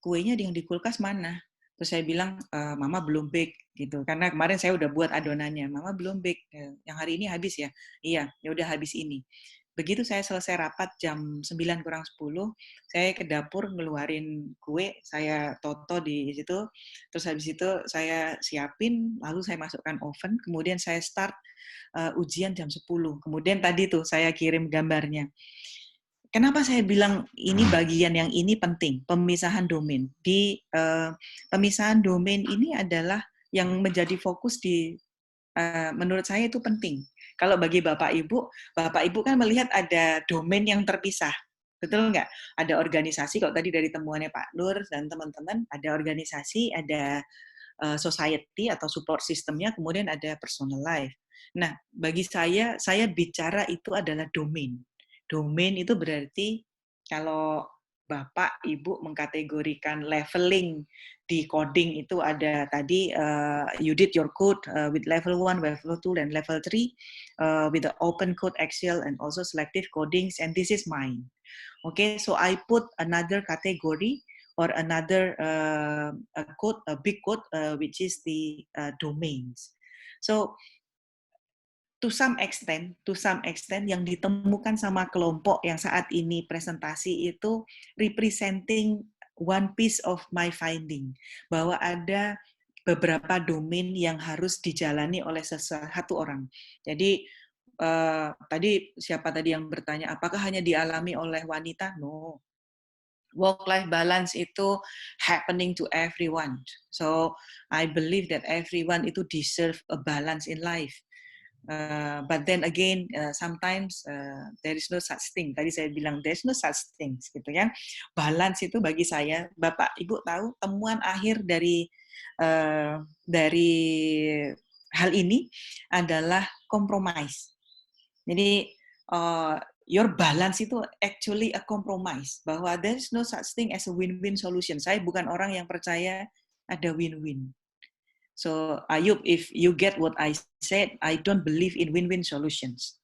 kuenya yang di kulkas mana? Terus saya bilang, Mama belum bake, gitu. Karena kemarin saya udah buat adonannya, Mama belum bake. Yang hari ini habis ya? Iya, ya udah habis ini. Begitu saya selesai rapat jam 9:50, saya ke dapur ngeluarin kue, saya toto di situ, terus habis itu saya siapin, lalu saya masukkan oven, kemudian saya start ujian jam 10. Kemudian tadi tuh saya kirim gambarnya. Kenapa saya bilang ini bagian yang ini penting, pemisahan domain. Di pemisahan domain ini adalah yang menjadi fokus di menurut saya itu penting. Kalau bagi Bapak Ibu kan melihat ada domain yang terpisah. Betul nggak? Ada organisasi, kalau tadi dari temuannya Pak Nur dan teman-teman, ada organisasi, ada society atau support sistemnya, kemudian ada personal life. Nah, bagi saya bicara itu adalah domain. Domain itu berarti kalau Bapak, Ibu mengkategorikan leveling di coding itu ada tadi you did your code with level 1, level 2, dan level 3 with the open code Excel and also selective codings, and this is mine. Okay, so I put another category or another code, a big code, which is the domains. So to some extent yang ditemukan sama kelompok yang saat ini presentasi itu representing one piece of my finding, bahwa ada beberapa domain yang harus dijalani oleh satu orang. Jadi tadi siapa tadi yang bertanya, apakah hanya dialami oleh wanita? No. Work-life balance itu happening to everyone. So I believe that everyone itu deserve a balance in life. But then again, sometimes there is no such thing. Tadi saya bilang there's no such things, gitu kan? Balance itu bagi saya, Bapak Ibu tahu temuan akhir dari hal ini adalah compromise. Jadi your balance itu actually a compromise, bahwa there's no such thing as a win-win solution. Saya bukan orang yang percaya ada win-win. So Ayub, if you get what I said, I don't believe in win-win solutions.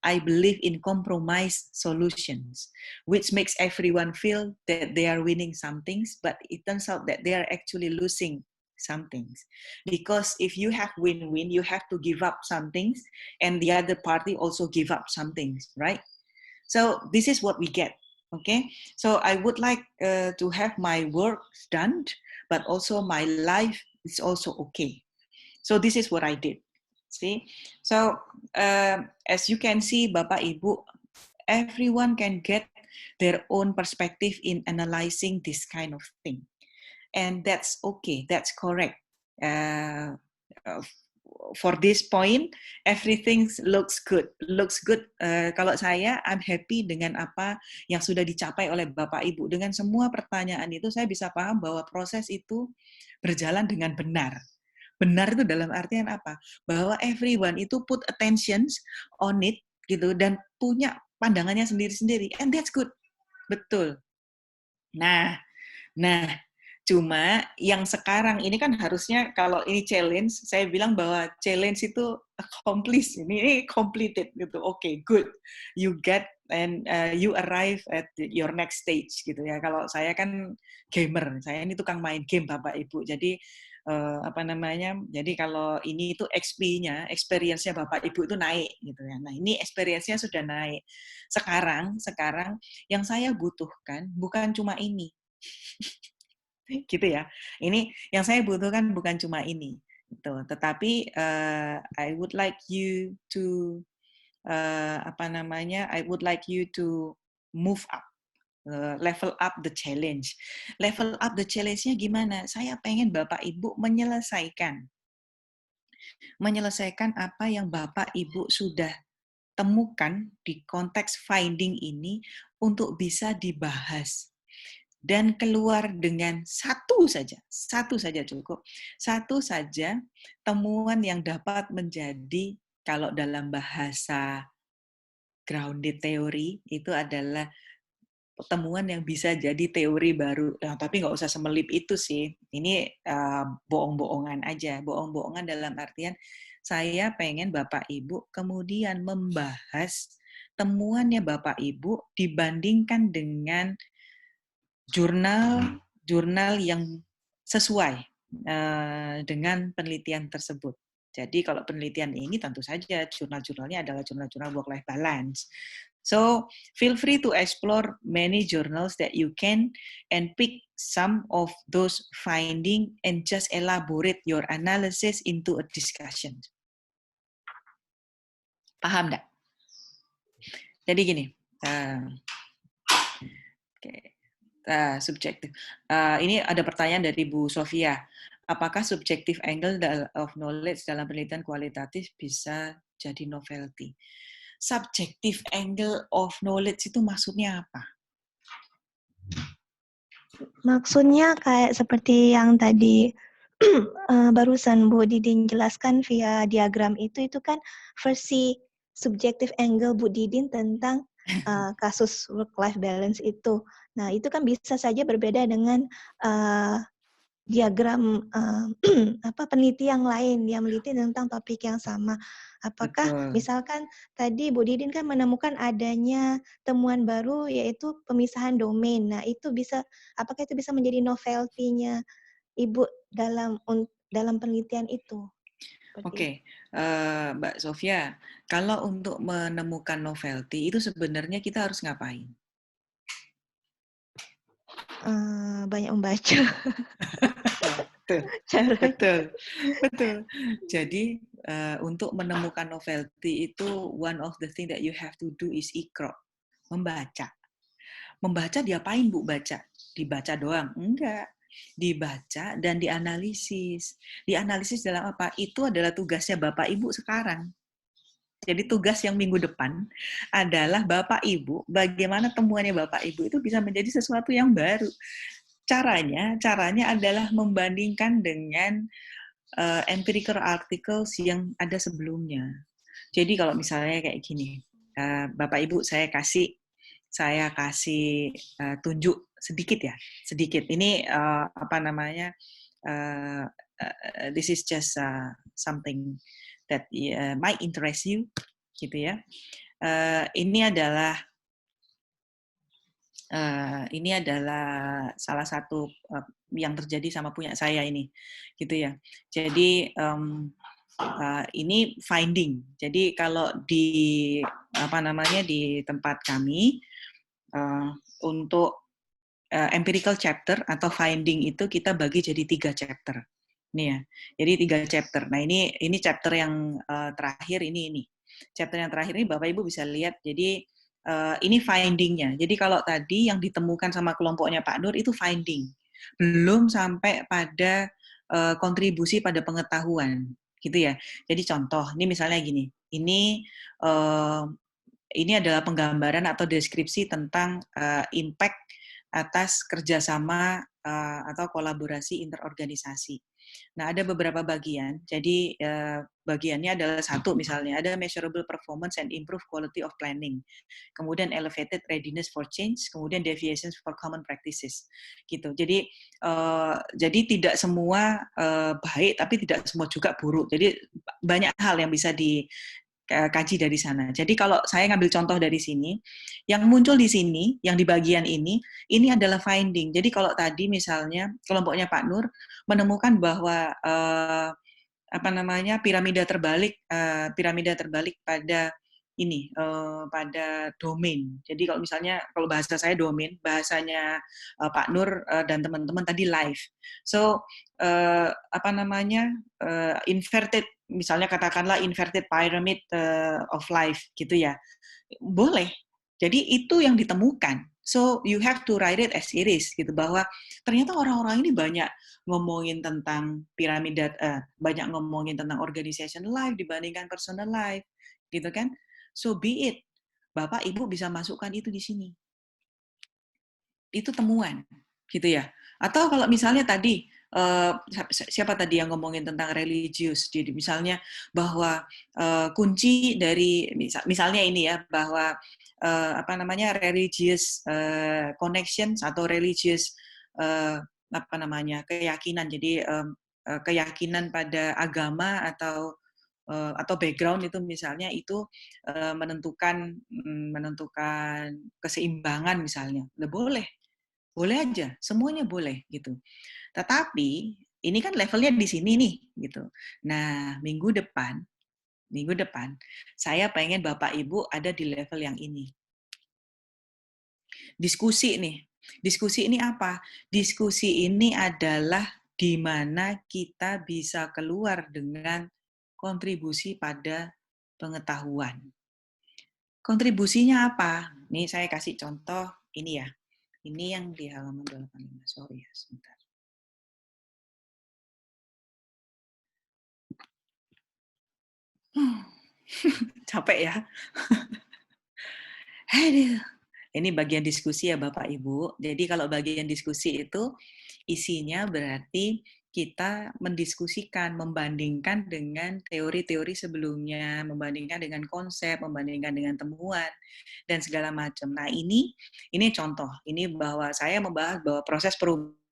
I believe in compromise solutions, which makes everyone feel that they are winning some things, but it turns out that they are actually losing some things. Because if you have win-win, you have to give up some things, and the other party also give up some things, right? So this is what we get. Okay, so I would like to have my work done, but also my life is also okay. So this is what I did. See, so as you can see, Bapak Ibu, everyone can get their own perspective in analyzing this kind of thing. And that's okay, that's correct. For this point, everything looks good. Kalau saya, I'm happy dengan apa yang sudah dicapai oleh Bapak Ibu. Dengan semua pertanyaan itu, saya bisa paham bahwa proses itu berjalan dengan benar. Benar itu dalam artian apa? Bahwa everyone itu put attention on it, gitu, dan punya pandangannya sendiri-sendiri. And that's good. Betul. Nah, cuma yang sekarang ini kan harusnya kalau ini challenge, saya bilang bahwa challenge itu accomplished, ini completed gitu. Okay, good. You get and you arrive at your next stage gitu ya. Kalau saya kan gamer, saya ini tukang main game Bapak Ibu. Jadi jadi kalau ini itu XP-nya, experience-nya Bapak Ibu itu naik gitu ya. Nah, ini experience-nya sudah naik. Sekarang yang saya butuhkan bukan cuma ini. Gitu ya. Ini yang saya butuhkan bukan cuma ini, gitu. Tetapi I would like you to I would like you to move up, level up the challenge. Level up the challenge-nya gimana? Saya pengen Bapak Ibu menyelesaikan apa yang Bapak Ibu sudah temukan di konteks finding ini untuk bisa dibahas. Dan keluar dengan satu saja cukup. Satu saja temuan yang dapat menjadi, kalau dalam bahasa grounded theory, itu adalah temuan yang bisa jadi teori baru. Nah, tapi nggak usah semelip itu sih. Ini bohong-bohongan aja. Bohong-bohongan dalam artian, saya pengen Bapak Ibu kemudian membahas temuannya Bapak Ibu dibandingkan dengan jurnal yang sesuai dengan penelitian tersebut. Jadi kalau penelitian ini tentu saja jurnal-jurnalnya adalah jurnal-jurnal work-life balance. So feel free to explore many journals that you can and pick some of those findings and just elaborate your analysis into a discussion. Paham nggak? Jadi gini. Subjektif. Ini ada pertanyaan dari Bu Sofia. Apakah subjective angle of knowledge dalam penelitian kualitatif bisa jadi novelty? Subjective angle of knowledge itu maksudnya apa? Maksudnya kayak seperti yang tadi barusan Bu Didin jelaskan via diagram itu kan versi subjective angle Bu Didin tentang kasus work-life balance itu. Nah, itu kan bisa saja berbeda dengan diagram peneliti yang lain yang meneliti tentang topik yang sama. Apakah misalkan tadi Bu Didin kan menemukan adanya temuan baru yaitu pemisahan domain. Nah, apakah itu bisa menjadi novelty-nya Ibu dalam penelitian itu? Oke, Mbak Sofia, kalau untuk menemukan novelty itu sebenarnya kita harus ngapain? Banyak membaca. Betul. Jadi untuk menemukan novelty itu one of the thing that you have to do is iqra, membaca. Membaca diapain Bu baca? Dibaca doang? Enggak. Dibaca dan dianalisis. Dianalisis dalam apa? Itu adalah tugasnya Bapak Ibu sekarang. Jadi tugas yang minggu depan adalah Bapak Ibu, bagaimana temuannya Bapak Ibu itu bisa menjadi sesuatu yang baru. Caranya adalah membandingkan dengan empirical articles yang ada sebelumnya. Jadi kalau misalnya kayak gini, Bapak Ibu saya kasih tunjuk sedikit. Ini this is just something that might interest you, gitu ya. Ini adalah salah satu yang terjadi sama punya saya ini, gitu ya. Jadi ini finding. Jadi kalau di tempat kami untuk empirical chapter atau finding itu kita bagi jadi 3 chapter. Nih ya, jadi 3 chapter. Nah ini chapter yang terakhir ini. Chapter yang terakhir ini Bapak Ibu bisa lihat. Jadi ini finding-nya. Jadi kalau tadi yang ditemukan sama kelompoknya Pak Nur itu finding, belum sampai pada kontribusi pada pengetahuan, gitu ya. Jadi contoh, ini misalnya gini, ini adalah penggambaran atau deskripsi tentang impact atas kerjasama atau kolaborasi interorganisasi. Nah, ada beberapa bagian. Jadi bagiannya adalah satu misalnya, ada measurable performance and improve quality of planning. Kemudian elevated readiness for change, kemudian deviations for common practices. Gitu. Jadi tidak semua baik, tapi tidak semua juga buruk. Jadi banyak hal yang bisa dikaji dari sana. Jadi kalau saya ngambil contoh dari sini, yang muncul di sini, yang di bagian ini adalah finding. Jadi kalau tadi misalnya kelompoknya Pak Nur menemukan bahwa piramida terbalik pada ini pada domain. Jadi kalau misalnya kalau bahasa saya domain, bahasanya Pak Nur dan teman-teman tadi life. So inverted, misalnya katakanlah inverted pyramid of life gitu ya. Boleh. Jadi itu yang ditemukan. So you have to write it as it is gitu, bahwa ternyata orang-orang ini banyak ngomongin tentang piramida, banyak ngomongin tentang organization life dibandingkan personal life, gitu kan? So be it, Bapak Ibu bisa masukkan itu di sini. Itu temuan, gitu ya. Atau kalau misalnya tadi siapa tadi yang ngomongin tentang religius, jadi misalnya bahwa kunci dari misalnya ini ya, bahwa religious connections atau religious keyakinan. Jadi keyakinan pada agama atau background itu misalnya itu menentukan keseimbangan misalnya. Boleh aja, semuanya boleh gitu. Tetapi ini kan levelnya di sini nih gitu. Nah, minggu depan saya pengen Bapak Ibu ada di level yang ini. Diskusi nih. Diskusi ini apa? Diskusi ini adalah di mana kita bisa keluar dengan kontribusi pada pengetahuan. Kontribusinya apa? Nih saya kasih contoh ini ya. Ini yang di halaman 85. Sorry ya, sebentar. Capek ya. Aduh. Ini bagian diskusi ya Bapak Ibu. Jadi kalau bagian diskusi itu isinya berarti kita mendiskusikan, membandingkan dengan teori-teori sebelumnya, membandingkan dengan konsep, membandingkan dengan temuan, dan segala macam. Nah ini contoh. Ini bahwa saya membahas bahwa proses perubahan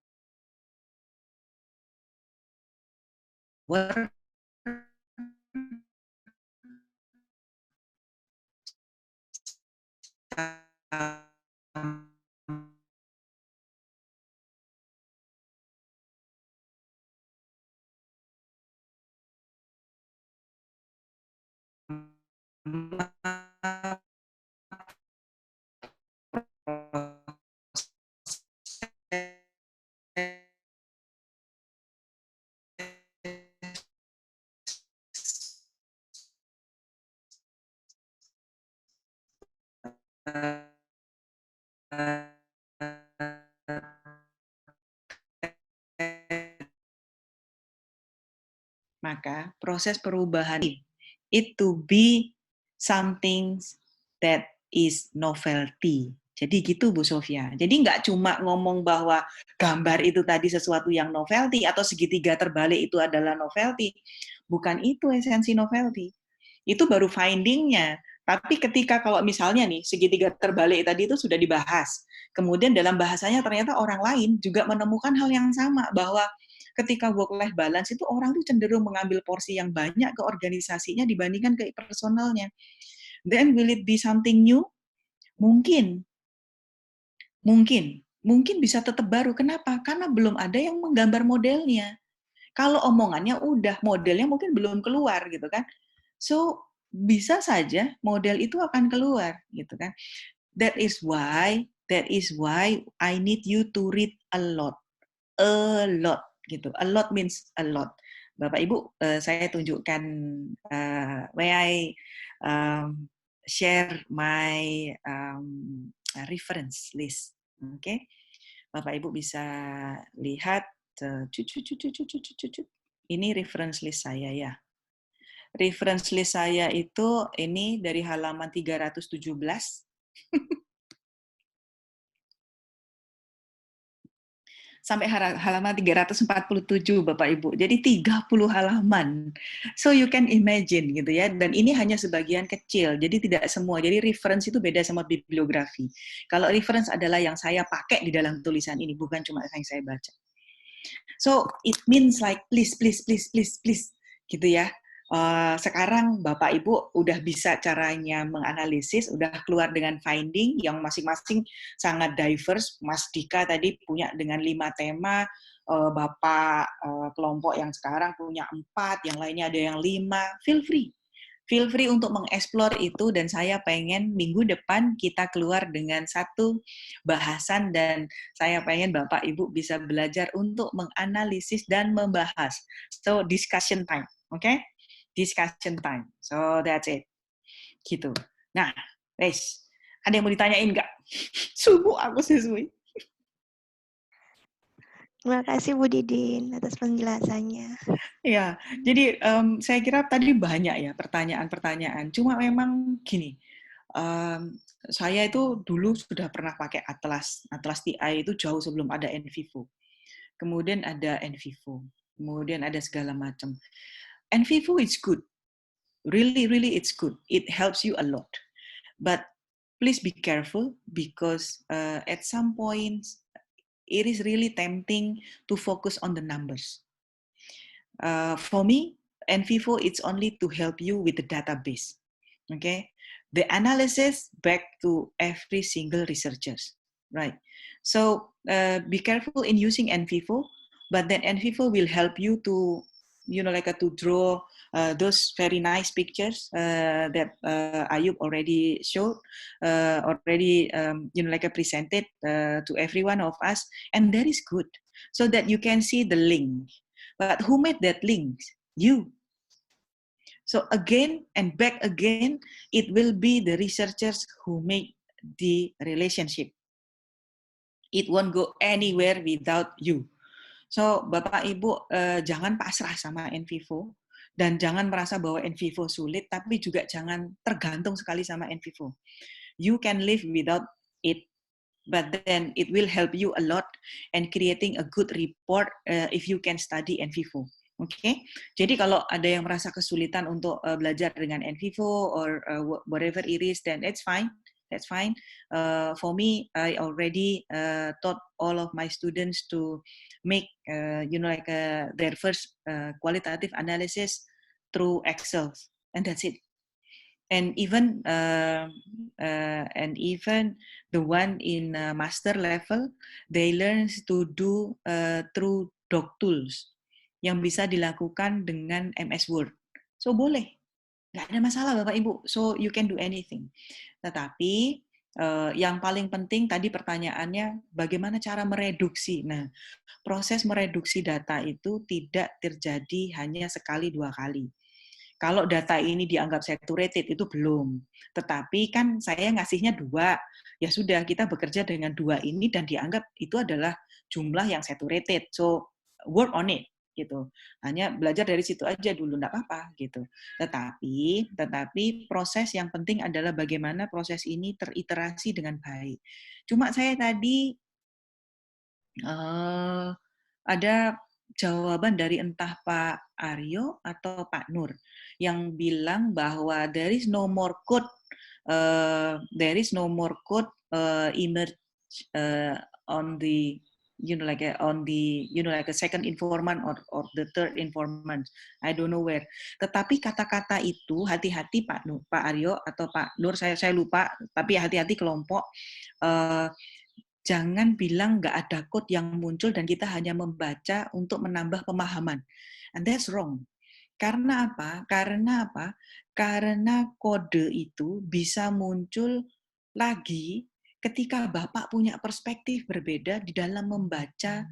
maka proses perubahan itu be something that is novelty. Jadi gitu Bu Sofia. Jadi nggak cuma ngomong bahwa gambar itu tadi sesuatu yang novelty atau segitiga terbalik itu adalah novelty. Bukan itu esensi novelty. Itu baru finding-nya. Tapi ketika kalau misalnya nih segitiga terbalik tadi itu sudah dibahas. Kemudian dalam bahasanya ternyata orang lain juga menemukan hal yang sama, bahwa ketika work-life balance itu orang tuh cenderung mengambil porsi yang banyak ke organisasinya dibandingkan ke personalnya. Then will it be something new? Mungkin bisa tetap baru. Kenapa? Karena belum ada yang menggambar modelnya. Kalau omongannya udah, modelnya mungkin belum keluar gitu kan. So bisa saja model itu akan keluar gitu kan. That is why I need you to read a lot gitu. A lot means a lot. Bapak Ibu, saya tunjukkan, may I share my reference list. Oke, Bapak Ibu bisa lihat. Ini reference list saya ya. Reference list saya itu ini dari halaman 317 sampai halaman 347 Bapak Ibu. Jadi 30 halaman. So you can imagine gitu ya. Dan ini hanya sebagian kecil. Jadi tidak semua. Jadi reference itu beda sama bibliografi. Kalau reference adalah yang saya pakai di dalam tulisan ini, bukan cuma yang saya baca. So it means like please gitu ya. Sekarang Bapak Ibu udah bisa caranya menganalisis, udah keluar dengan finding yang masing-masing sangat diverse. Mas Dika tadi punya dengan 5 tema, Bapak kelompok yang sekarang punya 4, yang lainnya ada yang 5. Feel free untuk mengeksplor itu, dan saya pengen minggu depan kita keluar dengan satu bahasan, dan saya pengen Bapak Ibu bisa belajar untuk menganalisis dan membahas. So discussion time, okay? Discussion time. So that's it. Gitu. Nah, guys, ada yang mau ditanyain nggak? Subuh aku sesuai. Terima kasih Bu Didin atas penjelasannya. Ya, jadi saya kira tadi banyak ya pertanyaan-pertanyaan. Cuma memang gini, saya itu dulu sudah pernah pakai Atlas TI itu jauh sebelum ada NVivo. Kemudian ada NVivo, kemudian ada segala macam. NVivo is good, really it's good. It helps you a lot, but please be careful because at some point it is really tempting to focus on the numbers. For me, NVivo it's only to help you with the database. Okay, the analysis back to every single researchers, right? So be careful in using NVivo, but then NVivo will help you to to draw those very nice pictures that Ayub already showed, presented to every one of us, and that is good, so that you can see the link. But who made that link? You. So again and back again, it will be the researchers who make the relationship. It won't go anywhere without you. So, Bapak Ibu, jangan pasrah sama NVivo, dan jangan merasa bahwa NVivo sulit, tapi juga jangan tergantung sekali sama NVivo. You can live without it, but then it will help you a lot and creating a good report if you can study NVivo. Okay? Jadi kalau ada yang merasa kesulitan untuk belajar dengan NVivo or whatever it is, then it's fine. That's fine. For me, I already taught all of my students to make, their first qualitative analysis through Excel, and that's it. And even the one in master level, they learn to do through doc tools yang bisa dilakukan dengan MS Word. So boleh. Nggak ada masalah Bapak Ibu, so you can do anything. Tetapi yang paling penting tadi pertanyaannya bagaimana cara mereduksi. Nah, proses mereduksi data itu tidak terjadi hanya sekali dua kali. Kalau data ini dianggap saturated itu belum. Tetapi kan saya ngasihnya 2, ya sudah kita bekerja dengan 2 ini dan dianggap itu adalah jumlah yang saturated. So work on it. Gitu. Hanya belajar dari situ aja dulu, enggak apa-apa gitu. Tetapi proses yang penting adalah bagaimana proses ini teriterasi dengan baik. Cuma saya tadi ada jawaban dari entah Pak Aryo atau Pak Nur yang bilang bahwa there is no more code emerge on the a second informant or the third informant. I don't know where. Tetapi kata-kata itu hati-hati Pak Aryo atau Pak Nur, saya lupa, tapi hati-hati kelompok. Jangan bilang nggak ada code yang muncul dan kita hanya membaca untuk menambah pemahaman. And that's wrong. Karena apa? Karena kode itu bisa muncul lagi ketika Bapak punya perspektif berbeda di dalam membaca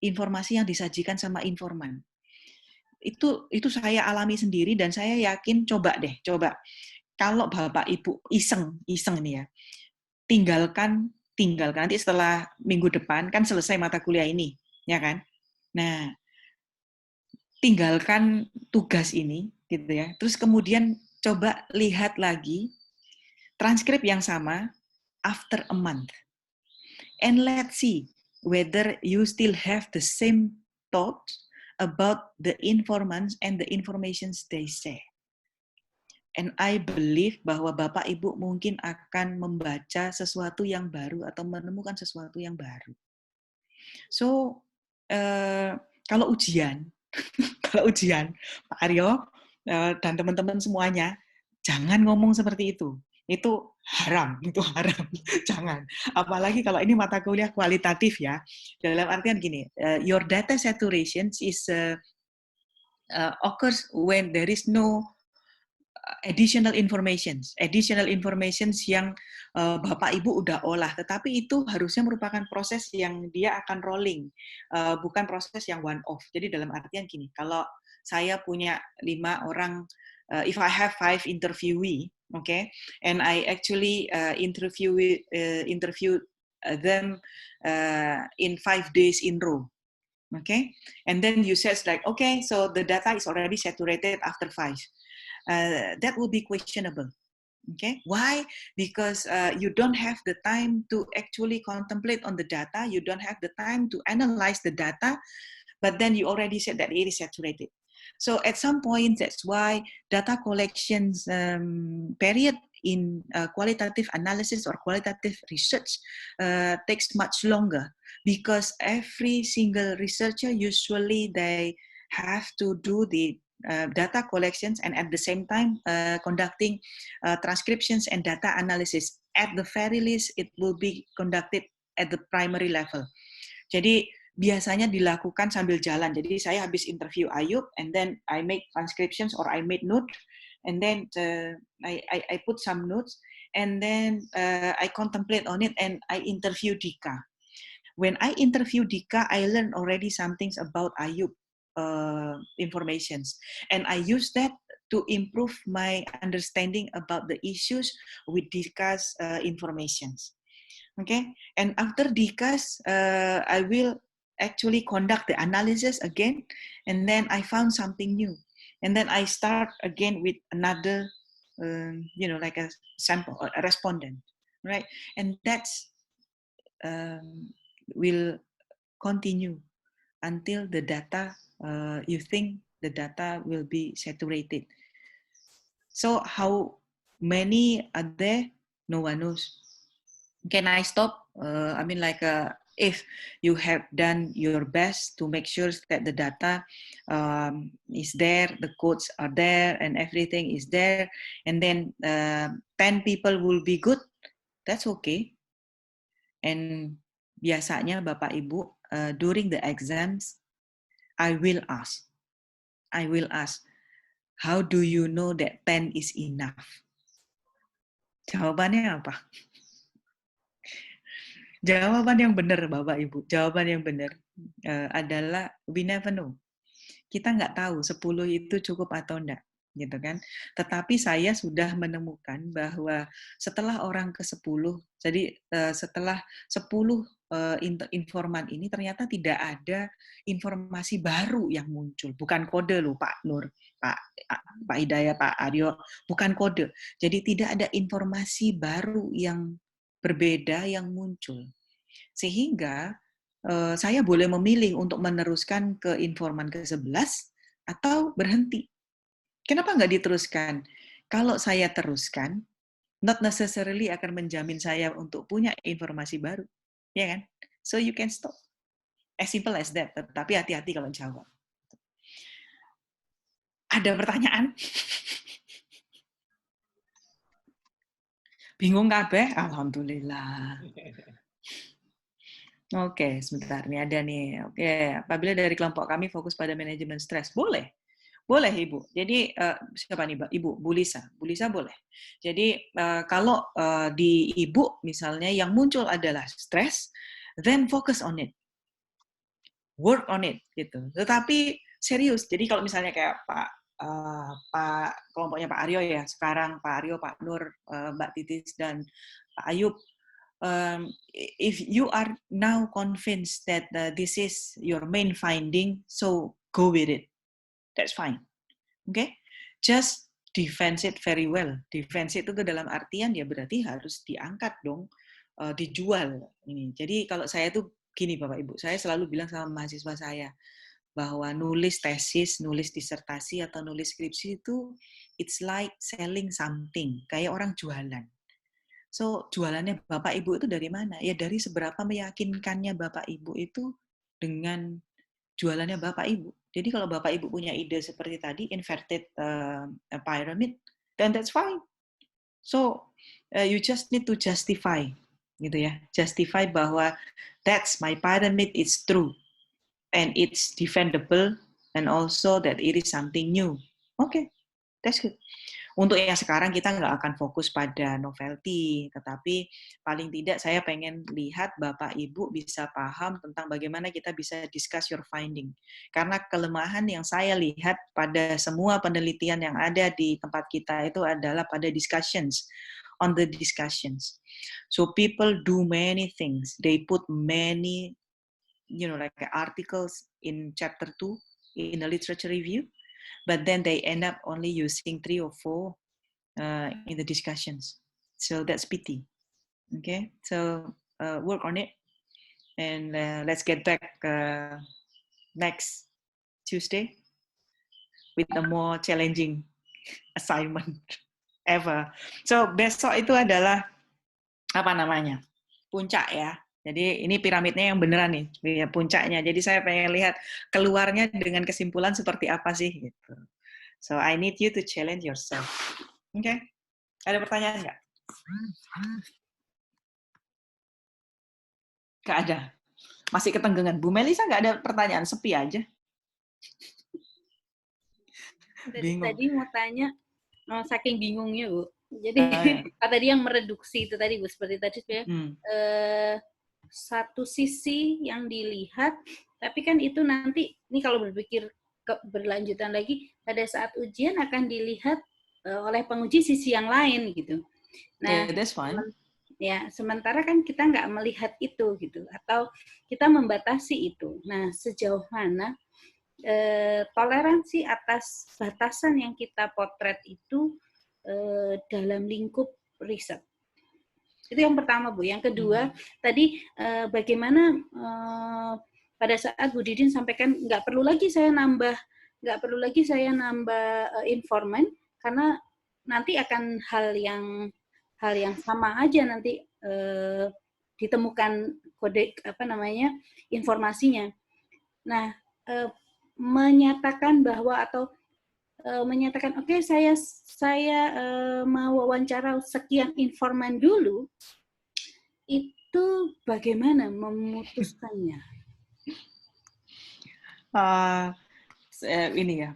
informasi yang disajikan sama informan. Itu saya alami sendiri dan saya yakin coba. kalau Bapak Ibu iseng ini ya, tinggalkan nanti setelah minggu depan kan selesai mata kuliah ini, ya kan? Nah, tinggalkan tugas ini gitu ya. Terus kemudian coba lihat lagi transkrip yang sama after a month. And let's see whether you still have the same thoughts about the informants and the informations they say. And I believe bahwa Bapak Ibu mungkin akan membaca sesuatu yang baru atau menemukan sesuatu yang baru. So, kalau ujian, Pak Aryo dan teman-teman semuanya, jangan ngomong seperti itu. Itu haram, jangan. Apalagi kalau ini mata kuliah kualitatif ya. Dalam artian gini, your data saturation is occurs when there is no additional informations yang Bapak Ibu udah olah, tetapi itu harusnya merupakan proses yang dia akan rolling, bukan proses yang one off. Jadi dalam artian gini, kalau saya punya 5 orang, if I have 5 interviewee, okay, and I actually interview them in 5 days in row. Okay, and then you said like, okay, so the data is already saturated after 5. That will be questionable. Okay, why? Because you don't have the time to actually contemplate on the data. You don't have the time to analyze the data, but then you already said that it is saturated. So at some point, that's why data collections period in qualitative analysis or qualitative research takes much longer, because every single researcher usually they have to do the data collections and at the same time conducting transcriptions and data analysis. At the very least, it will be conducted at the primary level. Jadi biasanya dilakukan sambil jalan. Jadi saya habis interview Ayub, and then I make transcriptions or I made note, and then I put some notes, and then I contemplate on it, and I interview Dika. When I interview Dika, I learned already some things about Ayub informations, and I use that to improve my understanding about the issues with Dika's informations. Okay, and after Dika's, I will actually conduct the analysis again, and then I found something new, and then I start again with another, like a sample or a respondent, right? And that's will continue until the data, you think the data will be saturated. So how many are there? No one knows. Can I stop? If you have done your best to make sure that the data is there, the codes are there, and everything is there, and then 10 people will be good, that's okay. And biasanya Bapak Ibu, during the exams, I will ask, how do you know that 10 is enough? Jawabannya apa? Jawaban yang benar, Bapak Ibu, jawaban yang benar adalah we never know. Kita nggak tahu 10 itu cukup atau enggak, gitu kan? Tetapi saya sudah menemukan bahwa setelah orang ke-10, jadi setelah 10 informan ini ternyata tidak ada informasi baru yang muncul. Bukan kode loh, Pak Nur, Pak Hidayat, Pak Aryo, bukan kode. Jadi tidak ada informasi baru yang berbeda yang muncul. Sehingga saya boleh memilih untuk meneruskan ke informan ke-11 atau berhenti. Kenapa nggak diteruskan? Kalau saya teruskan, not necessarily akan menjamin saya untuk punya informasi baru. Ya kan? So you can stop. As simple as that. Tapi hati-hati kalau jawab. Ada pertanyaan? Bingung kabeh? Alhamdulillah. Oke, sebentar. Nih ada nih. Oke, apabila dari kelompok kami fokus pada manajemen stres. Boleh. Boleh, Ibu. Jadi, siapa nih, Ibu? Bu Lisa. Bu Lisa boleh. Jadi, kalau di Ibu, misalnya, yang muncul adalah stres, then focus on it. Work on it. Gitu. Tetapi, serius. Jadi, kalau misalnya kayak Pak kelompoknya Pak Aryo ya, sekarang Pak Aryo, Pak Nur, Mbak Titis, dan Pak Ayub, if you are now convinced that this is your main finding, so go with it. That's fine. Okay? Just defense it very well. Defense itu dalam artian ya berarti harus diangkat dong, dijual ini. Jadi kalau saya tuh gini Bapak Ibu, saya selalu bilang sama mahasiswa saya bahwa nulis tesis, nulis disertasi atau nulis skripsi itu it's like selling something, kayak orang jualan. So jualannya Bapak Ibu itu dari mana? Ya dari seberapa meyakinkannya Bapak Ibu itu dengan jualannya Bapak Ibu. Jadi kalau Bapak Ibu punya ide seperti tadi, inverted pyramid, then that's fine. So you just need to justify, gitu ya, justify bahwa that's my pyramid is true and it's defendable and also that it is something new. Okay, that's good. Untuk yang sekarang kita nggak akan fokus pada novelty, tetapi paling tidak saya pengen lihat Bapak Ibu bisa paham tentang bagaimana kita bisa discuss your finding. Karena kelemahan yang saya lihat pada semua penelitian yang ada di tempat kita itu adalah pada discussions, on the discussions. So people do many things. They put many, like articles in chapter 2 in a literature review, but then they end up only using 3 or 4 in the discussions. So that's pity. Okay, so work on it, and let's get back next Tuesday with a more challenging assignment ever. So besok itu adalah puncak ya. Jadi ini piramidnya yang beneran nih, puncaknya. Jadi saya pengen lihat keluarnya dengan kesimpulan seperti apa sih gitu. So I need you to challenge yourself. Oke, okay. Ada pertanyaan nggak? Nggak ada. Masih ketenggengan. Bu Melisa nggak ada pertanyaan, sepi aja. Tadi mau tanya, saking bingungnya Bu. Jadi tadi yang mereduksi itu tadi Bu, seperti tadi ya. Satu sisi yang dilihat, tapi kan itu nanti, ini kalau berpikir berlanjutan lagi, pada saat ujian akan dilihat oleh penguji sisi yang lain gitu. Nah, that's fine. Ya, sementara kan kita nggak melihat itu gitu, atau kita membatasi itu. Nah, sejauh mana toleransi atas batasan yang kita potret itu dalam lingkup riset. Itu yang pertama, Bu. Yang kedua, tadi bagaimana pada saat Bu Didin sampaikan nggak perlu lagi saya nambah informan, karena nanti akan hal yang sama aja nanti ditemukan kode informasinya. Nah, menyatakan bahwa atau menyatakan oke, saya mau wawancara sekian informan dulu, itu bagaimana memutuskannya? Ini ya,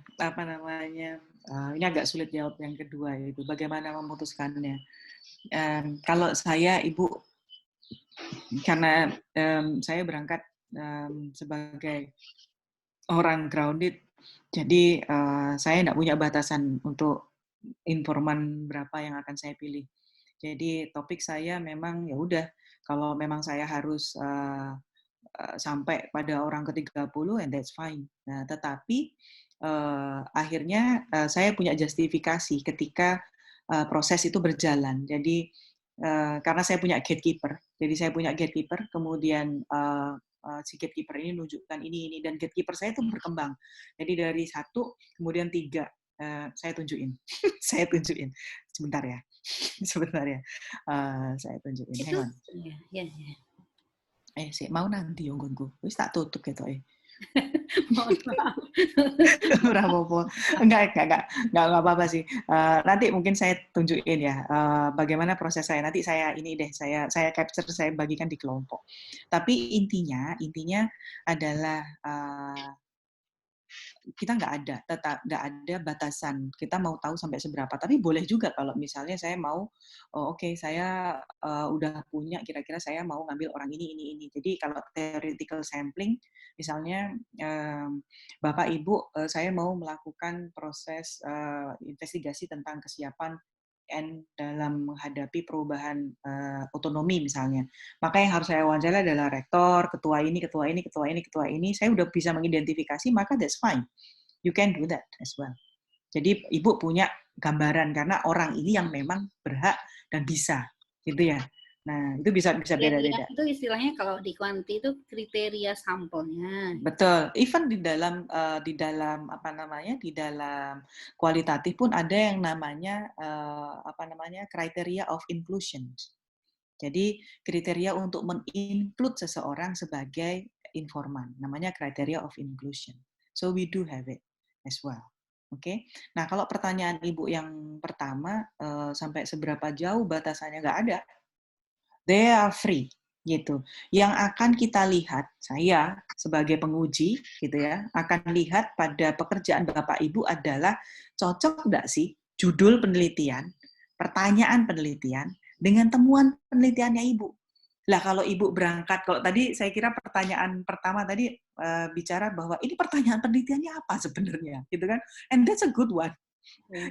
ini agak sulit jawab yang kedua, yaitu bagaimana memutuskannya. Kalau saya, Ibu, karena saya berangkat sebagai orang grounded, jadi saya tidak punya batasan untuk informan berapa yang akan saya pilih. Jadi topik saya memang ya udah, kalau memang saya harus sampai pada orang ke-30, and that's fine. Nah, tetapi akhirnya saya punya justifikasi ketika proses itu berjalan. Jadi karena saya punya gatekeeper, kemudian si gatekeeper ini menunjukkan ini, dan gatekeeper saya itu berkembang. Jadi dari 1, kemudian 3, saya tunjukin. Sebentar ya. Saya tunjukin. Hang on. Sih mau nanti yang gue wis tak tutup gitu Mohon maaf. Enggak apa-apa sih. Nanti mungkin saya tunjukin ya bagaimana proses saya. Nanti saya saya capture, saya bagikan di kelompok. Tapi intinya adalah kita nggak ada batasan. Kita mau tahu sampai seberapa. Tapi boleh juga kalau misalnya saya mau, saya udah punya kira-kira saya mau ngambil orang ini. Jadi kalau theoretical sampling, misalnya Bapak Ibu, saya mau melakukan proses investigasi tentang kesiapan dalam menghadapi perubahan otonomi misalnya. Maka yang harus saya wawancara adalah rektor, ketua ini. Saya udah bisa mengidentifikasi, maka that's fine. You can do that as well. Jadi Ibu punya gambaran karena orang ini yang memang berhak dan bisa, gitu ya. Nah, itu bisa beda-beda. Itu istilahnya kalau di kuanti itu kriteria sampelnya. Betul. Even di dalam kualitatif pun ada yang namanya criteria of inclusion. Jadi kriteria untuk men-include seseorang sebagai informan, namanya criteria of inclusion. So we do have it as well. Oke. Nah, kalau pertanyaan Ibu yang pertama, sampai seberapa jauh batasannya nggak ada. They are free, gitu. Yang akan kita lihat, saya sebagai penguji, gitu ya, akan lihat pada pekerjaan Bapak Ibu adalah cocok nggak sih judul penelitian, pertanyaan penelitian dengan temuan penelitiannya Ibu. Lah kalau Ibu berangkat, kalau tadi saya kira pertanyaan pertama tadi bicara bahwa ini pertanyaan penelitiannya apa sebenarnya, gitu kan? And that's a good one.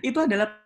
Itu adalah